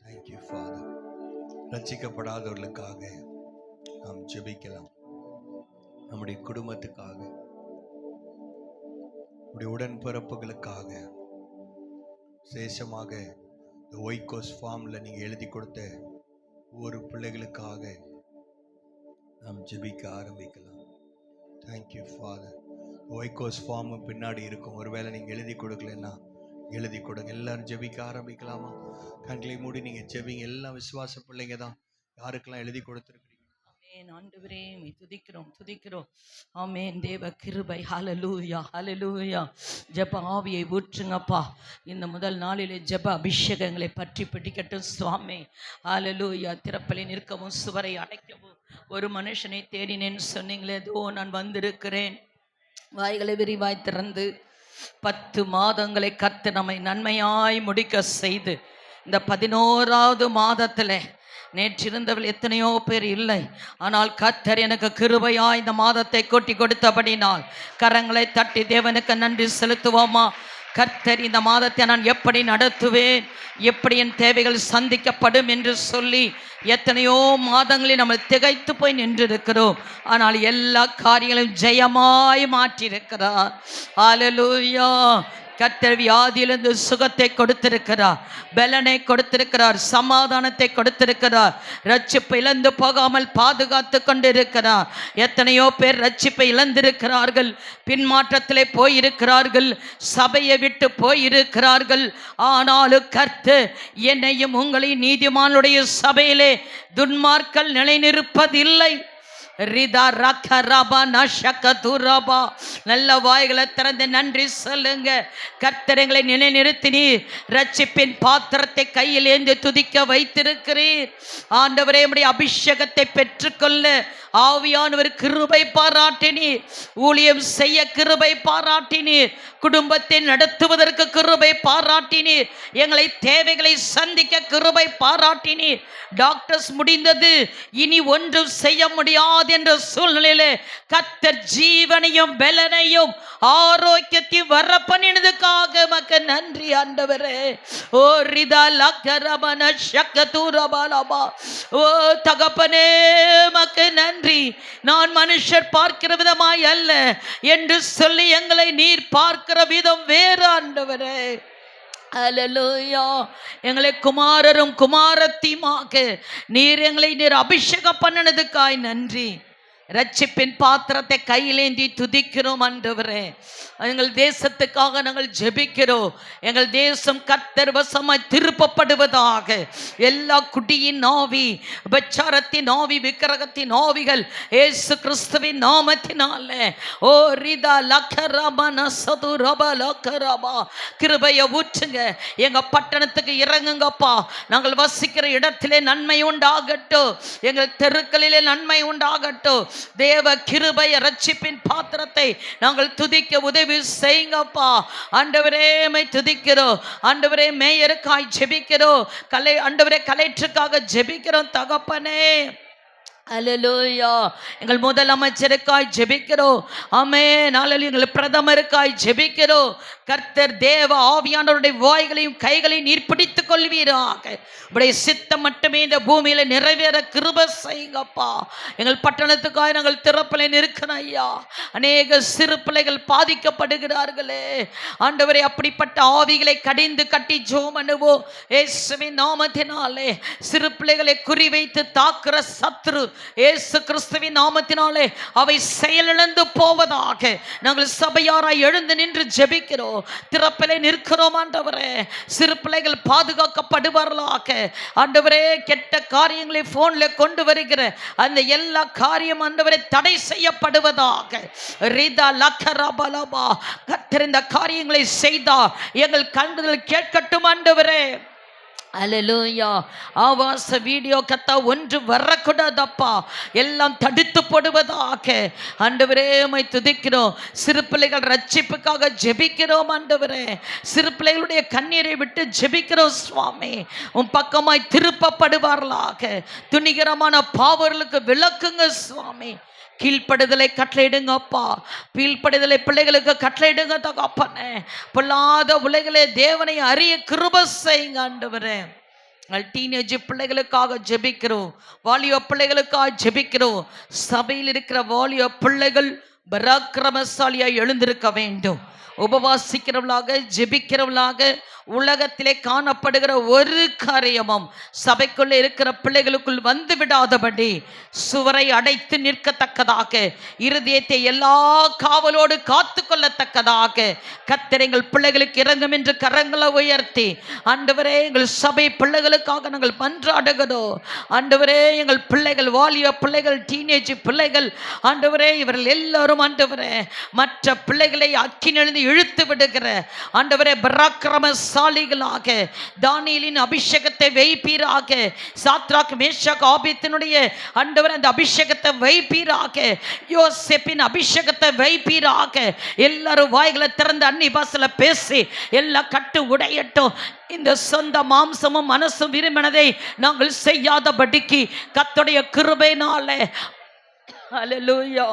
Thank you, Father. ரட்சிக்கப்படாதவர்களுக்காக நாம் ஜெபிக்கலாம். நம்முடைய குடும்பத்துக்காக, நம்முடைய உடன்பிறப்புகளுக்காக, விசேஷமாக இந்த ஒய்கோஸ் ஃபார்ம்ல நீங்க எழுதி கொடுத்த ஒவ்வொரு பிள்ளைகளுக்காக நாம் ஜெபிக்க ஆரம்பிக்கலாம். Thank you father. ஒய்கோஸ் ஃபார்ம் பின்னாடி இருக்கும், ஒருவேளை நீங்க எழுதி கொடுக்கலன்னா எழுதி கொடுங்க. எல்லாரும் ஜெபிக்க ஆரம்பிக்கலாமா? கண்களை மூடி நீங்க ஜெபிங்க. எல்லாம் விசுவாச பிள்ளைங்க தான். யாருக்கெல்லாம் எழுதி கொடுத்துருக்கீங்க? ஆண்டவரே துதிக்கிறோம் துதிக்கிறோம். ஆமென். தேவ கிருபை. ஹல்லேலூயா ஹல்லேலூயா. ஜெப ஆவியை ஊற்றுங்கப்பா. இந்த முதல் நாளிலே ஜெப அபிஷேகங்களை பற்றி பிடிக்கட்டும் சுவாமி. ஹல்லேலூயா. திறப்பலை நிற்கவும் சுவரை அடைக்கவும் ஒரு மனுஷனை தேடினேன்னு சொன்னீங்களே, ஏதோ நான் வந்திருக்கிறேன். வாய்களை விரிவாய் திறந்து 10 மாதங்களை கர்த்தர் நம்மை நன்மையாய் முடிக்க செய்து இந்த 11வது மாதத்தில் நேற்றிருந்தவள் எத்தனையோ பேர் இல்லை, ஆனால் கர்த்தர் எனக்கு கிருபையாய் இந்த மாதத்தை கொட்டி கொடுத்தபடினால் கரங்களை தட்டி தேவனுக்கு நன்றி செலுத்துவோமா? கர்த்தர் இந்த மாதத்தை நான் எப்படி நடத்துவேன், எப்படி என் தேவைகள் சந்திக்கப்படும் என்று சொல்லி எத்தனையோ மாதங்களில் நம்ம திகைத்து போய் நின்றிருக்கிறோம். ஆனால் எல்லா காரியங்களும் ஜெயமாய் மாற்றியிருக்கிறார். ஹல்லேலூயா. கர்த்தர் வியாதியிலிருந்து சுகத்தை கொடுத்திருக்கிறார், பலனை கொடுத்திருக்கிறார், சமாதானத்தை கொடுத்திருக்கிறார், ரட்சிப்பை இழந்து போகாமல் பாதுகாத்து கொண்டிருக்கிறார். எத்தனையோ பேர் ரட்சிப்பை இழந்திருக்கிறார்கள், பின்மாற்றத்திலே போயிருக்கிறார்கள், சபையை விட்டு போயிருக்கிறார்கள். ஆனாலும் கர்த்தர் என்னையும் உங்களையும் நீதிமானுடைய சபையிலே துன்மார்க்கல் நிலைநிற்பதில்லை. நல்ல வாய்களை திறந்து நன்றி சொல்லுங்க. கர்த்தரைகளை நிலைநிறுத்தினீர், ரட்சிப்பின் பாத்திரத்தை கையில் ஏந்தி துதிக்க வைத்திருக்கிறீர். ஆண்டவரே, உம்முடைய அபிஷேகத்தை பெற்றுக்கொள்ள ஆவியானவர் கிருபை பாராட்டினீர், ஊழியம் செய்ய கிருபை பாராட்டினீர், குடும்பத்தை நடத்துவதற்கு கிருபை பாராட்டினீர், எங்களை தேவைகளை சந்திக்க கிருபை பாராட்டினீர். டாக்டர்ஸ் முடிந்தது, இனி ஒன்றும் செய்ய முடியாது முடியாது என்ற சூழ்நிலையிலே கர்த்தர் ஜீவனையும் பலனையும் ஆரோக்கியத்தையும் வர பண்ணினதுக்காக மக்க நன்றி ஆண்டவரே. ஓ ரிதா லக்கரமன ஷக்கதூரபாலபா. ஓ தகப்பனே மக்க நன்றி. நான் மனுஷர் பார்க்கிற விதமாய் அல்ல என்று சொல்லி எங்களை நீர் பார்க்கிற விதம் வேறு ஆண்டவரே. அல்லேலூயா. எங்களை குமாரரும் குமாரத்தியுமாக நீர் அபிஷேகம் பண்ணினதுக்காய் நன்றி. ரட்சிப்பின் பாத்திரத்தை கையிலேந்தி துதிக்கிறோம் ஆண்டவரே. எங்கள் தேசத்துக்காக நாங்கள் ஜெபிக்கிறோம். எங்கள் தேசம் கர்த்தர் வசமாய் திருப்பப்படுவதாக. எல்லா குடியின் ஆவி, விபச்சாரத்தின் ஆவி, விக்கிரகத்தின் ஆவிகள் இயேசு கிறிஸ்துவின் நாமத்தினாலே ஓ ரிதா லக்கரமன சதுரப லக்கரபா கிருபையை ஊற்றுங்க. எங்க பட்டணத்துக்கு இறங்குங்கப்பா. நாங்கள் வசிக்கிற இடத்திலே நன்மை உண்டாகட்டும். எங்கள் தெருக்களிலே நன்மை உண்டாகட்டும். தேவ கிருபை ரட்சிப்பின் பாத்திரத்தை நாங்கள் துதிக்க உதவி செய்யுங்கப்பா. ஆண்டவரே மை துதிக்கிறோம். ஆண்டவரே மேயருக்காய் ஜெபிக்கிறோம். ஆண்டவரே கலெக்டருக்காக ஜெபிக்கிறோம் தகப்பனே. அல்லேலூயா. எங்கள் முதலமைச்சருக்காய் ஜெபிக்கிறோம். ஆமென். அல்லேலூயா. எங்கள் பிரதமருக்காய் ஜெபிக்கிறோம். கர்த்தர் தேவ ஆவியானவருடைய வாய்களையும் கைகளையும் நீர் பிடித்துக் கொள்வீராக. உடைய சித்தம் மட்டுமே இந்த பூமியில நிறைவேற கிருபை செய்யுங்கப்பா. எங்கள் பட்டணத்துக்காய் நாங்கள் திறப்பிலே நிற்கிறோம் ஐயா. அநேக சிறு பிள்ளைகள் பாதிக்கப்படுகிறார்களே ஆண்டவரே. அப்படிப்பட்ட ஆவிகளை கடிந்து கட்டி ஜெபம் பண்ணுவோம் இயேசுவின் நாமத்தினாலே. சிறு பிள்ளைகளை குறிவைத்து தாக்குற சத்துரு இயேசு கிறிஸ்துவின் நாமத்தினாலே அவை செயலிழந்து போவதாக நாங்கள் சபையாராய் எழுந்து நின்று ஜெபிக்கிறோம். திறப்பிலே நிற்கிறோம் ஆண்டவரே. சிறு பிள்ளைகள் பாதுகாக்கப்படுவார்களாக ஆண்டவரே. கெட்ட காரியங்களை போன்ல கொண்டு வருகிற அந்த எல்லா காரியம் ஆண்டவரே தடை செய்யப்படுவதாக. ரிதா லக்கரபலபா. கர்த்தர் இந்த காரியங்களை செய்தா எங்கள் கண்கள் கேட்கட்டும் ஆண்டவரே. அல்லேலூயா. ஆவாச வீடியோ கத்தா ஒன்று வரக்கூடாதப்பா. எல்லாம் தடுத்து போடுவதாக ஆண்டவரே மை துதிக்கிறோம். சிறு பிள்ளைகள் ரட்சிப்புக்காக ஜெபிக்கிறோம் ஆண்டவரே. சிறு பிள்ளைகளுடைய கண்ணீரை விட்டு ஜெபிக்கிறோம் சுவாமி. உன் பக்கமாய் திருப்பப்படுவார்களாக. துணிகரமான பாவர்களுக்கு விளக்குங்க சுவாமி. கீழ்ப்படுதலை கட்டளையிடுங்கப்பா. கீழ்ப்படுதலை பிள்ளைகளுக்கு கட்டளையிடுங்க தகப்பனே. பொல்லாத உலகிலே தேவனை அறிய கிருபை செய்யுங்க ஆண்டவரே. டீனேஜ் பிள்ளைகளுக்காக ஜெபிக்கிறோம். வாலிப பிள்ளைகளுக்காக ஜெபிக்கிறோம். சபையில் இருக்கிற வாலிப பிள்ளைகள் பராக்கிரமசாலியாய் எழுந்திருக்க வேண்டும். உபவாசிக்கிறவர்களாக ஜெபிக்கிறவர்களாக உலகத்திலே காணப்படுகிற ஒரு காரியமும் சபைக்குள்ளே இருக்கிற பிள்ளைகளுக்குள் வந்து விடாதபடி சுவரை அடைத்து நிற்கத்தக்கதாக, இருதயத்தை எல்லா காவலோடு காத்து கொள்ளத்தக்கதாக கர்த்தர் எங்கள் பிள்ளைகளுக்கு இறங்கும் என்று கரங்களை உயர்த்தி ஆண்டவரே எங்கள் சபை பிள்ளைகளுக்காக நாங்கள் மன்றாடுகிறோம். ஆண்டவரே எங்கள் பிள்ளைகள், வாலிப பிள்ளைகள், டீனேஜ் பிள்ளைகள் ஆண்டவரே இவர்கள் எல்லாரும் ஆண்டவரே மற்ற பிள்ளைகளை அக்கினிலிருந்து இழுத்து விடுகிற ஆண்டவரே பராக்கிரமசாலிகளாக தானியேலின் அபிஷேகத்தை வைப்பீராக. சாத்ராக் மேஷாக் ஆபேத்தினுடைய ஆண்டவரே அந்த அபிஷேகத்தை வைப்பீராக. யோசேப்பின் அபிஷேகத்தை வைப்பீராக. எல்லாரும் வாய்களை திறந்து அன்னி பாஷையில பேசி எல்லா கட்டு உடையட்டும். இந்த சொந்த மாம்சமும் மனசும் விரும்பினதை நாங்கள் செய்யாதபடிக்கு கர்த்தருடைய கிருபையினாலே அல்லேலூயா.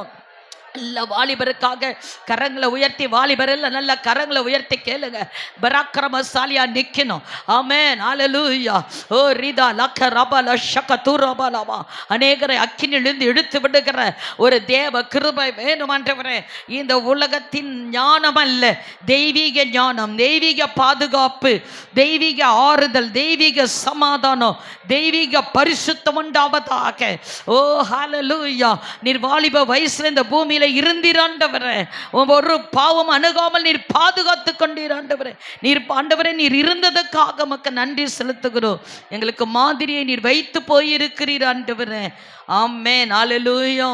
நல்ல வாலிபருக்காக கரங்களை உயர்த்தி, வாலிபர் நல்ல கரங்களை உயர்த்தி கேளுங்க. பராக்கிரமசாலியா நிக்கணும். ஆமென். ஹல்லேலூயா. ஓ ரிதா லக்க ரபல ஷகதுரபலவா. அநேகரை அக்கினியிலிருந்து இழுத்து விடுகிற ஒரு தேவ கிருபை வேணும் ஆண்டவரே. இந்த உலகத்தின் ஞானம் அல்ல, தெய்வீக ஞானம், தெய்வீக பாதுகாப்பு, தெய்வீக ஆறுதல், தெய்வீக சமாதானம், தெய்வீக பரிசுத்தம் உண்டாவதாக. ஓ ஹல்லேலூயா. நீர் வாலிப வயசுல இந்த பூமியில இருந்தீராண்டவரே. ஒரு பாவம் அணுகாமல் நீர் பாதுகாத்து கொண்டீராண்டவரே. நீர் ஆண்டவரே நீர் இருந்ததுக்காக மக்க நன்றி செலுத்துகிறோம். எங்களுக்கு மாதிரியை நீர் வைத்து போயிருக்கிறீர் ஆண்டவரே. ஆமென். ஹல்லேலூயா.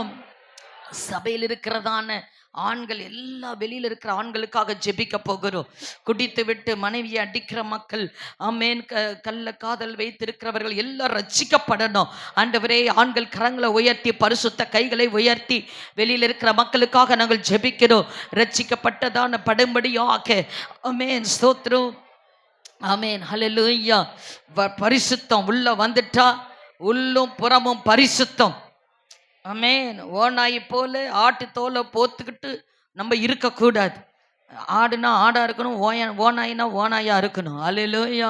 சபையில் இருக்கிறதான ஆண்கள் எல்லா வெளியில் இருக்கிற ஆண்களுக்காக ஜெபிக்க போகிறோம். குடித்து விட்டு மனைவியை அடிக்கிற மக்கள், ஆமென், கள்ள காதல் வைத்திருக்கிறவர்கள் எல்லாம் ரட்சிக்கப்படணும் ஆண்டவரே. ஆண்கள் கரங்களை உயர்த்தி பரிசுத்த கைகளை உயர்த்தி வெளியில் இருக்கிற மக்களுக்காக நாங்கள் ஜெபிக்கிறோம். ரட்சிக்கப்பட்டதான படும்படியாக ஆமென். ஸ்தோத்திரம். ஆமென். ஹல்லேலூயா. பரிசுத்தம் உள்ள வந்துட்டா உள்ளும் புறமும் பரிசுத்தம். ஆமென். ஓநாய் போல ஆட்டு தோலை போத்துக்கிட்டு நம்ம இருக்கக்கூடாது. ஆடுனா ஆடா இருக்கணும், ஓநாய்னா ஓநாயா இருக்கணும். அல்லேலூயா.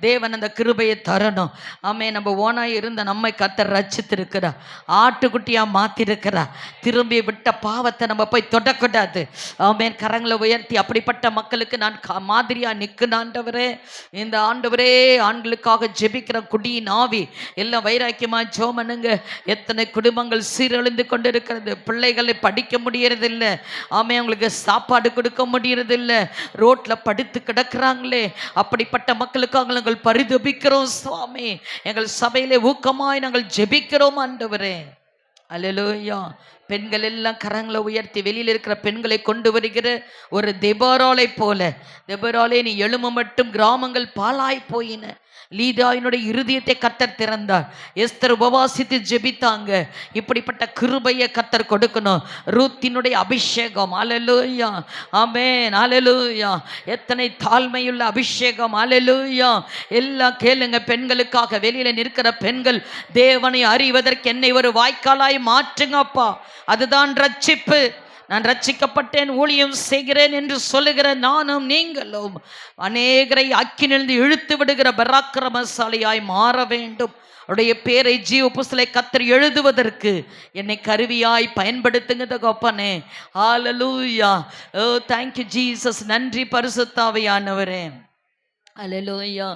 தேவன் அந்த கிருபையை தரணும். ஆமென். நம்ம ஓநாய் இருந்த நம்மை கர்த்தர் ரட்சித்திருக்கிறார், ஆட்டுக்குட்டியா மாத்திருக்கிறார். திரும்பி விட்ட பாவத்தை நம்ம போய் தொடக்கூடாது. ஆமென். கரங்களை உயர்த்தி அப்படிப்பட்ட மக்களுக்கு நான் மாதிரியா நிற்கணும் ஆண்டவரே. இந்த ஆண்டவரே ஆண்களுக்காக ஜெபிக்கிற குடியின் ஆவி எல்லாம் வைராக்கியமா ஜோமனுங்க. எத்தனை குடும்பங்கள் சீரழிந்து கொண்டிருக்கிறது. பிள்ளைகளை படிக்க முடியறதில்லை. ஆமென். அவங்களுக்கு சாப்பாடு கொடுக்க முடியறதில்லை. ரோட்ல படுத்து கிடக்குறாங்களே. அப்படிப்பட்ட மக்களுக்காக நாங்கள் பரிதபிக்கிறோம் சுவாமி. எங்கள் சபையிலே ஊக்கமாய் நாங்கள் ஜெபிக்கிறோம் ஆண்டவரே. அல்லேலூயா. பெண்கள் எல்லாம் கரங்களை உயர்த்தி வெளியில் இருக்கிற பெண்களை கொண்டு வருகிற ஒரு தெபோராளை போல, தெபோராளே நீ எழும மட்டும் கிராமங்கள் பாழாய் போயின. லீதாயினுடைய இருதயத்தை கர்த்தர் திறந்தார். எஸ்தர் உபவாசித்து ஜெபித்தாங்க. இப்படிப்பட்ட கிருபையை கர்த்தர் கொடுக்கணும். ரூத்தினுடைய அபிஷேகம். அல்லேலூயா. ஆமென். அல்லேலூயா. எத்தனை தாழ்மையுள்ள அபிஷேகம். அல்லேலூயா. எல்லாம் கேளுங்க. பெண்களுக்காக வெளியில நிற்கிற பெண்கள், தேவனை அறிவதற்கு என்னை ஒரு வாய்க்காலாய் மாற்றுங்கப்பா. அதுதான் ரட்சிப்பு. நான் ரட்சிக்கப்பட்டேன், ஊழியம் செய்கிறேன் என்று சொல்லுகிற நானும் நீங்களும் அநேகரை அக்கினிலிருந்து இழுத்து விடுகிற பராக்கிரமசாலியாய் மாற வேண்டும். அவருடைய பேரை ஜீவ புஸ்தகத்திலே கர்த்தர் எழுதுவதற்கு என்னை கருவியாய் பயன்படுத்துங்க தகப்பனே. Hallelujah. Oh thank you Jesus. நன்றி பரிசுத்த ஆவியானவரே. ஹல்லேலூயா.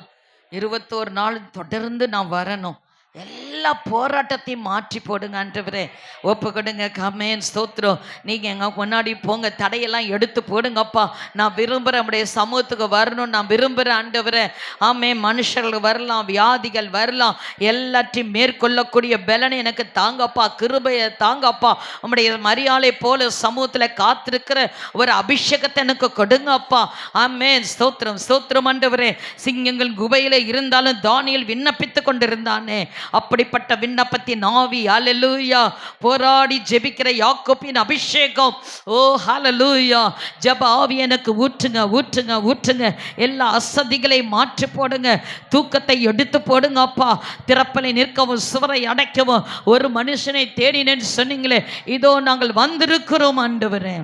21 நாள் தொடர்ந்து நான் வரணும். எல்லா போராட்டத்தையும் மாற்றி போடுங்க ஆண்டவரே. ஒப்பு கொடுங்க. ஆமென். ஸ்தோத்திரம். நீங்கள் எங்க முன்னாடி போங்க. தடையெல்லாம் எடுத்து போடுங்கப்பா. நான் விரும்புகிறேன் நம்முடைய சமூகத்துக்கு வரணும். நான் விரும்புகிறேன் ஆண்டவரே. ஆமென். மனுஷர்கள் வரலாம், வியாதிகள் வரலாம், எல்லாத்தையும் மேற்கொள்ளக்கூடிய பலனை எனக்கு தாங்கப்பா. கிருபையை தாங்கப்பா. நம்முடைய மரியாதை போல சமூகத்தில் காத்திருக்கிற ஒரு அபிஷேகத்தை எனக்கு கொடுங்கப்பா. ஆமென். ஸ்தோத்திரம் ஸ்தோத்திரம் ஆண்டவரே. சிங்கங்கள் குபையில் இருந்தாலும் தானியேல் விண்ணப்பித்து கொண்டிருந்தானே, அப்படிப்பட்ட விண்ணப்பத்தின் ஆவி. ஹல்லேலூயா. போராடி ஜெபிக்கிற யாக்கோபின் அபிஷேகம். ஓ ஹல்லேலூயா. ஜெப ஆவி எனக்கு ஊற்றுங்க ஊற்றுங்க ஊற்றுங்க. எல்லா அசதிகளை மாற்றி போடுங்க. தூக்கத்தை எடுத்து போடுங்க அப்பா. திறப்பலை நிற்கவும் சுவரை அடைக்கவும் ஒரு மனுஷனை தேடினேன்னு சொன்னீங்களே, இதோ நாங்கள் வந்திருக்கிறோம் ஆண்டவரே.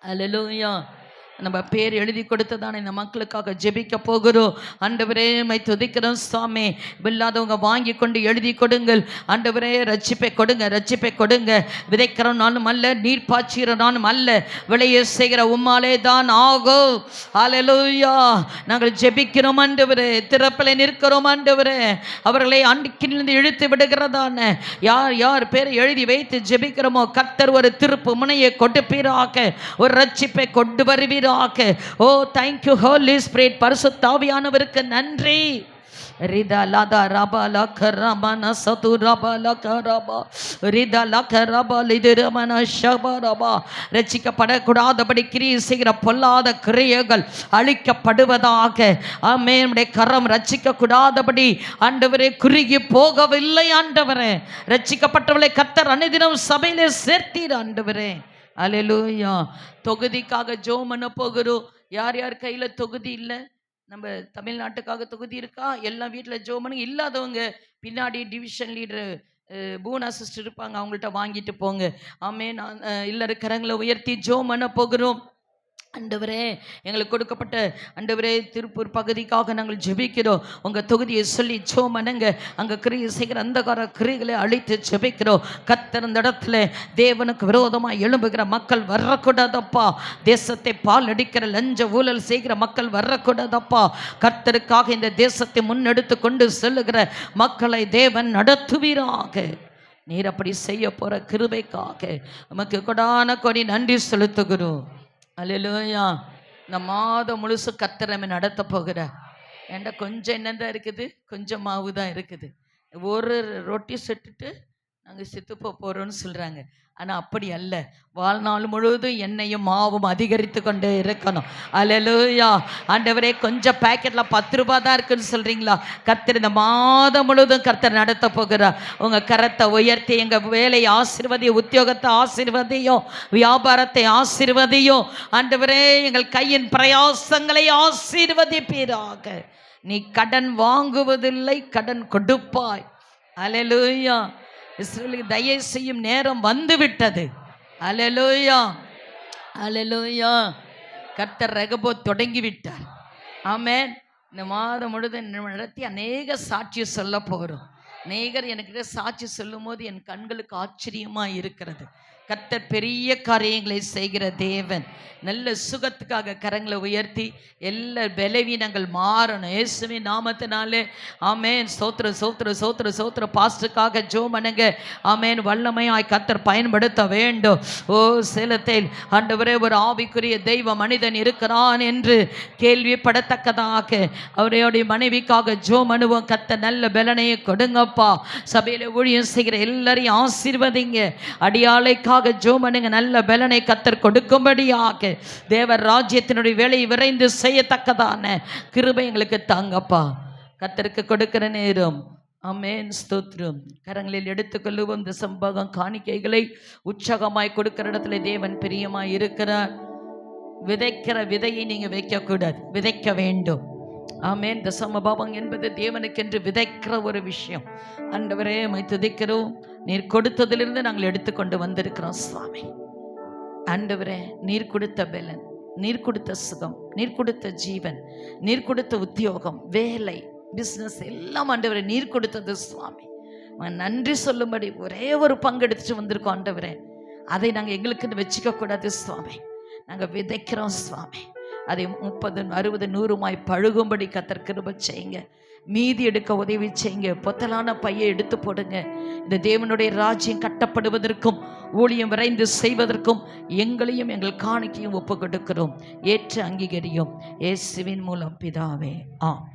ஹல்லேலூயா. நம்ம பேர் எழுதி கொடுத்ததான இந்த மக்களுக்காக ஜெபிக்க போகிறோம். ஆண்டவரே மை துதிக்கிறோம் சுவாமி. இல்லாதவங்க வாங்கி கொண்டு எழுதி கொடுங்கள் ஆண்டவரே. ரட்சிப்பை கொடுங்க, ரட்சிப்பை கொடுங்க. விதைக்கிறனாலும் அல்ல, நீர் பாய்ச்சிறனாலும் அல்ல, விளைய செய்கிற உம்மாலே தான் ஆகும். ஹல்லேலூயா. நாங்கள் ஜெபிக்கிறோம் ஆண்டவரே. திறப்பிலே நிற்கிறோம் ஆண்டவரே. அவர்களை அன்றைக்கிலிருந்து இழுத்து விடுகிறதான யார் யார் பேரை எழுதி வைத்து ஜெபிக்கிறோமோ கர்த்தர் ஒரு திருப்பு முனையை கொடுப்பீராக, ஒரு ரட்சிப்பை கொண்டு வருவீர். ஓ thank you Holy Spirit. பரிசுத்த ஆவியானவருக்கு நன்றி. ரிதா லதா ரபா லகரமன சது ரபா லகரபா ரிதா லகரபா லிதரமன ஷபரபா. ரட்சிக்கப்படக்கூடாதபடி கிரியை செய்கிற பொல்லாத கிரியைகள் அழிக்கப்படுவதாக. ஆமென். நம்முடைய கரம் ரட்சிக்கக்கூடாதபடி ஆண்டவரே குறுகி போகவில்லை ஆண்டவரே. ரட்சிக்கப்பட்டவர்களை கர்த்தர் அனுதினம் சபையிலே சேர்த்தீர் ஆண்டவரே. அல்லேலூயா. தொகுதிக்காக ஜெபம் பண்ண போகிறோம். யார் யார் கையில் தொகுதி இல்லை, நம்ம தமிழ்நாட்டுக்காக தொகுதி இருக்கா, எல்லா வீட்டில் ஜெபம் பண்ணுங்க. இல்லாதவங்க பின்னாடி டிவிஷன் லீடர் பூனா சிஸ்டர் இருப்பாங்க, அவங்கள்ட்ட வாங்கிட்டு போங்க. ஆமென். எல்லாரும் கரங்களை உயர்த்தி ஜெபம் பண்ண போகிறோம். ஆண்டவரே எங்களுக்கு கொடுக்கப்பட்ட ஆண்டவரே திருப்பூர் பகுதிக்காக நாங்கள் ஜெபிக்கிறோம். உங்கள் தொகுதியை சொல்லி ஜெபம் பண்ணுங்க. அங்கே கிரியை செய்கிற அந்தகார கிரியைகளை அழித்து ஜெபிக்கிறோம். கர்த்தர் இந்த இடத்துல தேவனுக்கு விரோதமாக எழும்புகிற மக்கள் வரக்கூடாதப்பா. தேசத்தை பால் அடிக்கிற லஞ்ச ஊழல் செய்கிற மக்கள் வரக்கூடாதப்பா. கர்த்தருக்காக இந்த தேசத்தை முன்னெடுத்து கொண்டு செல்லுகிற மக்களை தேவன் நடத்துவீராக. நீர் அப்படி செய்ய போகிற கிருபைக்காக நமக்கு கொடான கொடி நன்றி செலுத்துகிறோம். அல்லேலூயா. இந்த மாதம் முழுசு கர்த்தர் நம்ம நடத்த போகிறார். என்கிட்ட கொஞ்சம் என்னதான் இருக்குது, கொஞ்சம் மாவு தான் இருக்குது. ஒரு ரொட்டி சுட்டுட்டு நாங்கள் செத்து போகிறோன்னு சொல்கிறாங்க. ஆனால் அப்படி அல்ல. வாழ்நாள் முழுவதும் எண்ணெயும் மாவும் அதிகரித்து கொண்டே இருக்கணும். அல்லேலூயா. ஆண்டவரே கொஞ்சம் பேக்கெட்டில் 10 ரூபா தான் இருக்குன்னு சொல்கிறீங்களா? கர்த்தர் இந்த மாதம் முழுவதும் கர்த்தர் நடத்த போகிறார். உங்கள் கரத்தை உயர்த்தி எங்கள் வேலையை ஆசீர்வதியும், உத்தியோகத்தை ஆசீர்வதியும், வியாபாரத்தை ஆசீர்வதியும். ஆண்டவரே எங்கள் கையின் பிரயாசங்களை ஆசீர்வதிப்பீராக. நீ கடன் வாங்குவதில்லை, கடன் கொடுப்பாய். அல்லேலூயா. இஸ்ரவேலுக்கு தயை செய்யும் நேரம் வந்து விட்டது. அல்லேலூயா, அல்லேலூயா. கர்த்தர் ரெகோபோத் தொடங்கி விட்டார். ஆமென். இந்த மாதம் முழுதும் நடத்தி அநேக சாட்சியை சொல்ல போகிறோம். அநேகர் எனக்கு சாட்சி சொல்லும் போது என் கண்களுக்கு ஆச்சரியமா இருக்கிறது. கர்த்தர் பெரிய காரியங்களை செய்கிற தேவன். நல்ல சுகத்துக்காக கரங்களை உயர்த்தி எல்லா பலவீனங்கள் மாறணும் இயேசுவின் நாமத்தினாலே. ஆமென். சோத்திர சோத்திர சோத்திர சோத்திர. பாஸ்டுக்காக ஜெபம் பண்ணுங்க. ஆமென். வல்லமையாய் கர்த்தர் பயன்படுத்த வேண்டும். ஓ சேலத்தில் ஆண்டவரே ஒரு ஆவிக்குரிய தெய்வ மனிதன் இருக்கிறான் என்று கேள்விப்படத்தக்கதாக அவருடைய மனைவிக்காக ஜெபம் பண்ணுவோம். கர்த்தர் நல்ல பலனையை கொடுங்கப்பா. சபையில ஊழியம் செய்கிற எல்லாரையும் ஆசீர்வதிங்க. அடியாளைக்காக ஜெபம் பண்ணுங்க. நல்ல பலனை கர்த்தர் கொடுக்கும்படியாக தேவர் ராஜ்யத்தினுடைய வேலையை விரைந்து செய்யத்தக்கதான கிருபை எங்களுக்கு தாங்கப்பா. கர்த்தருக்கு கொடுக்கிற நேரம். ஆமென். ஸ்தோத்திரம். கரங்களில் எடுத்துக்கொள்ளுவோம். இந்த சம்பகம் காணிக்கைகளை உற்சாகமாய் கொடுக்கிற இடத்துல தேவன் பிரியமாய் இருக்கிறார். விதைக்கிற விதையை நீங்க வைக்கக்கூடாது, விதைக்க வேண்டும். ஆமென். தசமபாவம் என்பது தேவனுக்கென்று விதைக்கிற ஒரு விஷயம். ஆண்டவரே உம்மை துதிக்கிறோம். நீர் கொடுத்ததிலிருந்து நாங்கள் எடுத்துக்கொண்டு வந்திருக்கிறோம் சுவாமி. ஆண்டவரே நீர் கொடுத்த பலன், நீர் கொடுத்த சுகம், நீர் கொடுத்த ஜீவன், நீர் கொடுத்த உத்தியோகம், வேலை, பிஸ்னஸ் எல்லாம் ஆண்டவரே நீர் கொடுத்தது சுவாமி. நன்றி சொல்லும்படி ஒரே ஒரு பங்கு எடுத்துட்டு வந்திருக்கோம் ஆண்டவரே. அதை நாங்கள் எங்களுக்குன்னு வச்சுக்க கூடாது சுவாமி. நாங்கள் விதைக்கிறோம் சுவாமி. அதை 30, 60, 100 பழுகும்படி கர்த்தர் கிருபை செய்யுங்க. மீதி எடுக்க உதவி செய்யுங்க. பொத்தலான பையை எடுத்து போடுங்க. இந்த தேவனுடைய ராஜ்யம் கட்டப்படுவதற்கும் ஊழியம் விரைந்து செய்வதற்கும் எங்களையும் எங்கள் காணிக்கையும் ஒப்பு கொடுக்கிறோம். ஏற்று அங்கீகரியும் இயேசுவின் மூலம் பிதாவே. ஆமென்.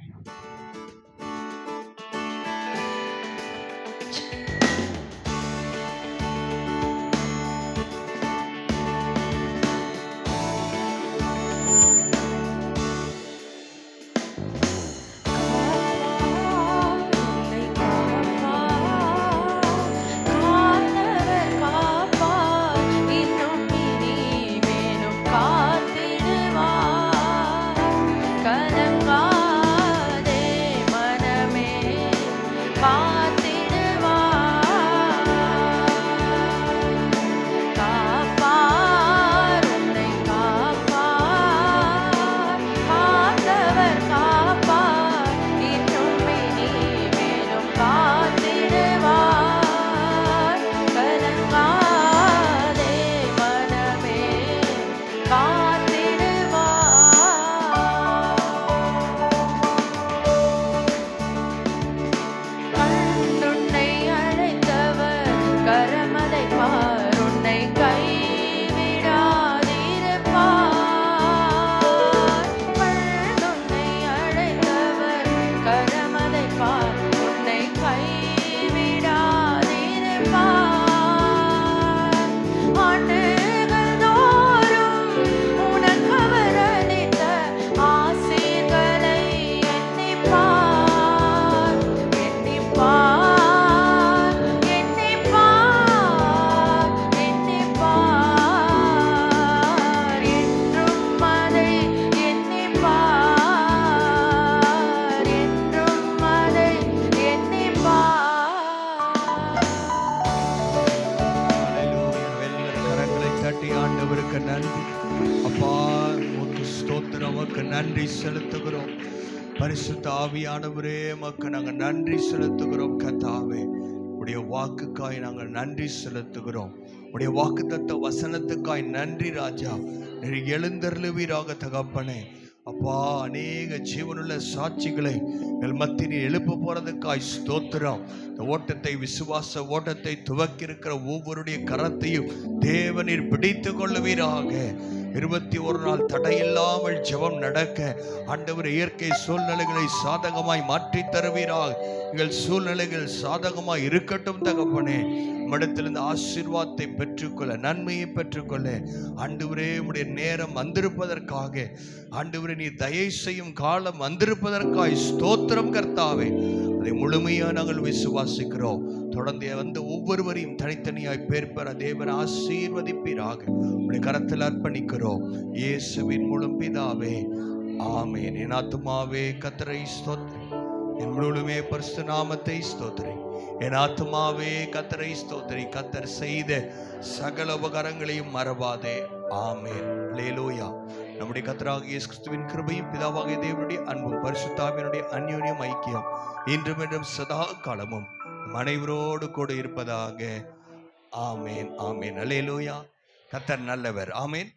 நன்றி செலுத்துகிறோம். பரிசுத்த ஆவியானவரே உமக்கு நாங்கள் நன்றி செலுத்துகிறோம். கர்த்தாவே உடைய வாக்குக்காய் நாங்கள் நன்றி செலுத்துகிறோம். உடைய வாக்குத்தத்த வசனத்துக்காய் நன்றி ராஜா. நீர் எழுந்தருளுவீராக தகப்பனே. அப்பா அநேக ஜீவனுள்ள சாட்சிகளை எங்கள் மத்தியில் எழுப்ப போறதுக்காய் ஸ்தோத்திரம். இந்த ஓட்டத்தை விசுவாச ஓட்டத்தை துவக்கி இருக்கிற ஒவ்வொருடைய கரத்தையும் தேவனீர் பிடித்து கொள்ளுவீராக. 21 நாள் தடையில்லாமல் ஜெபம் நடக்க ஆண்டவர் இயற்கை சூழ்நிலைகளை சாதகமாய் மாற்றி தருவீராக. எங்கள் சூழ்நிலைகள் சாதகமாய் இருக்கட்டும் தகப்பனே. நம்மிடத்திலிருந்து ஆசீர்வாதத்தை பெற்றுக்கொள்ள, நன்மையை பெற்றுக்கொள்ள ஆண்டவரே உம்முடைய நேரம் வந்திருப்பதற்காக, ஆண்டவரே நீ தயை செய்யும் காலம் வந்திருப்பதற்காக ஸ்தோத்திரம் கர்த்தாவே. அதை முழுமையாக நாங்கள் விசுவாசிக்கிறோம். தொடர்ந்து வந்து ஒவ்வொருவரையும் தனித்தனியாய் பேர் பெற தேவன் ஆசீர்வதிப்பீராக. உடைய கரத்தில் அர்ப்பணிக்கிறோம் இயேசுவின் மூலம் பிதாவே. ஆமென். என் ஆத்துமாவே கர்த்தரை ஸ்தோத்திரி, என் முழுமே பரிசுத்த நாமத்தை ஸ்தோத்திரி. என் ஆத்துமாவே கர்த்தரை ஸ்தோத்திரி. கர்த்தர் செய்த சகல உபகாரங்களையும் மறவாதே. ஆமென். அல்லேலூயா. நம்முடைய கர்த்தராகிய இயேசு கிறிஸ்துவின் கிருபையும் பிதாவாகிய தேவனுடைய அன்பும் பரிசுத்தாவினுடைய அந்யோன்யம் ஐக்கியம் இன்றும் என்றும் சதா காலமும் அனைவரோடு கூட இருப்பதாக. ஆமென். ஆமென். அல்லேலூயா. கர்த்தர் நல்லவர். ஆமென்.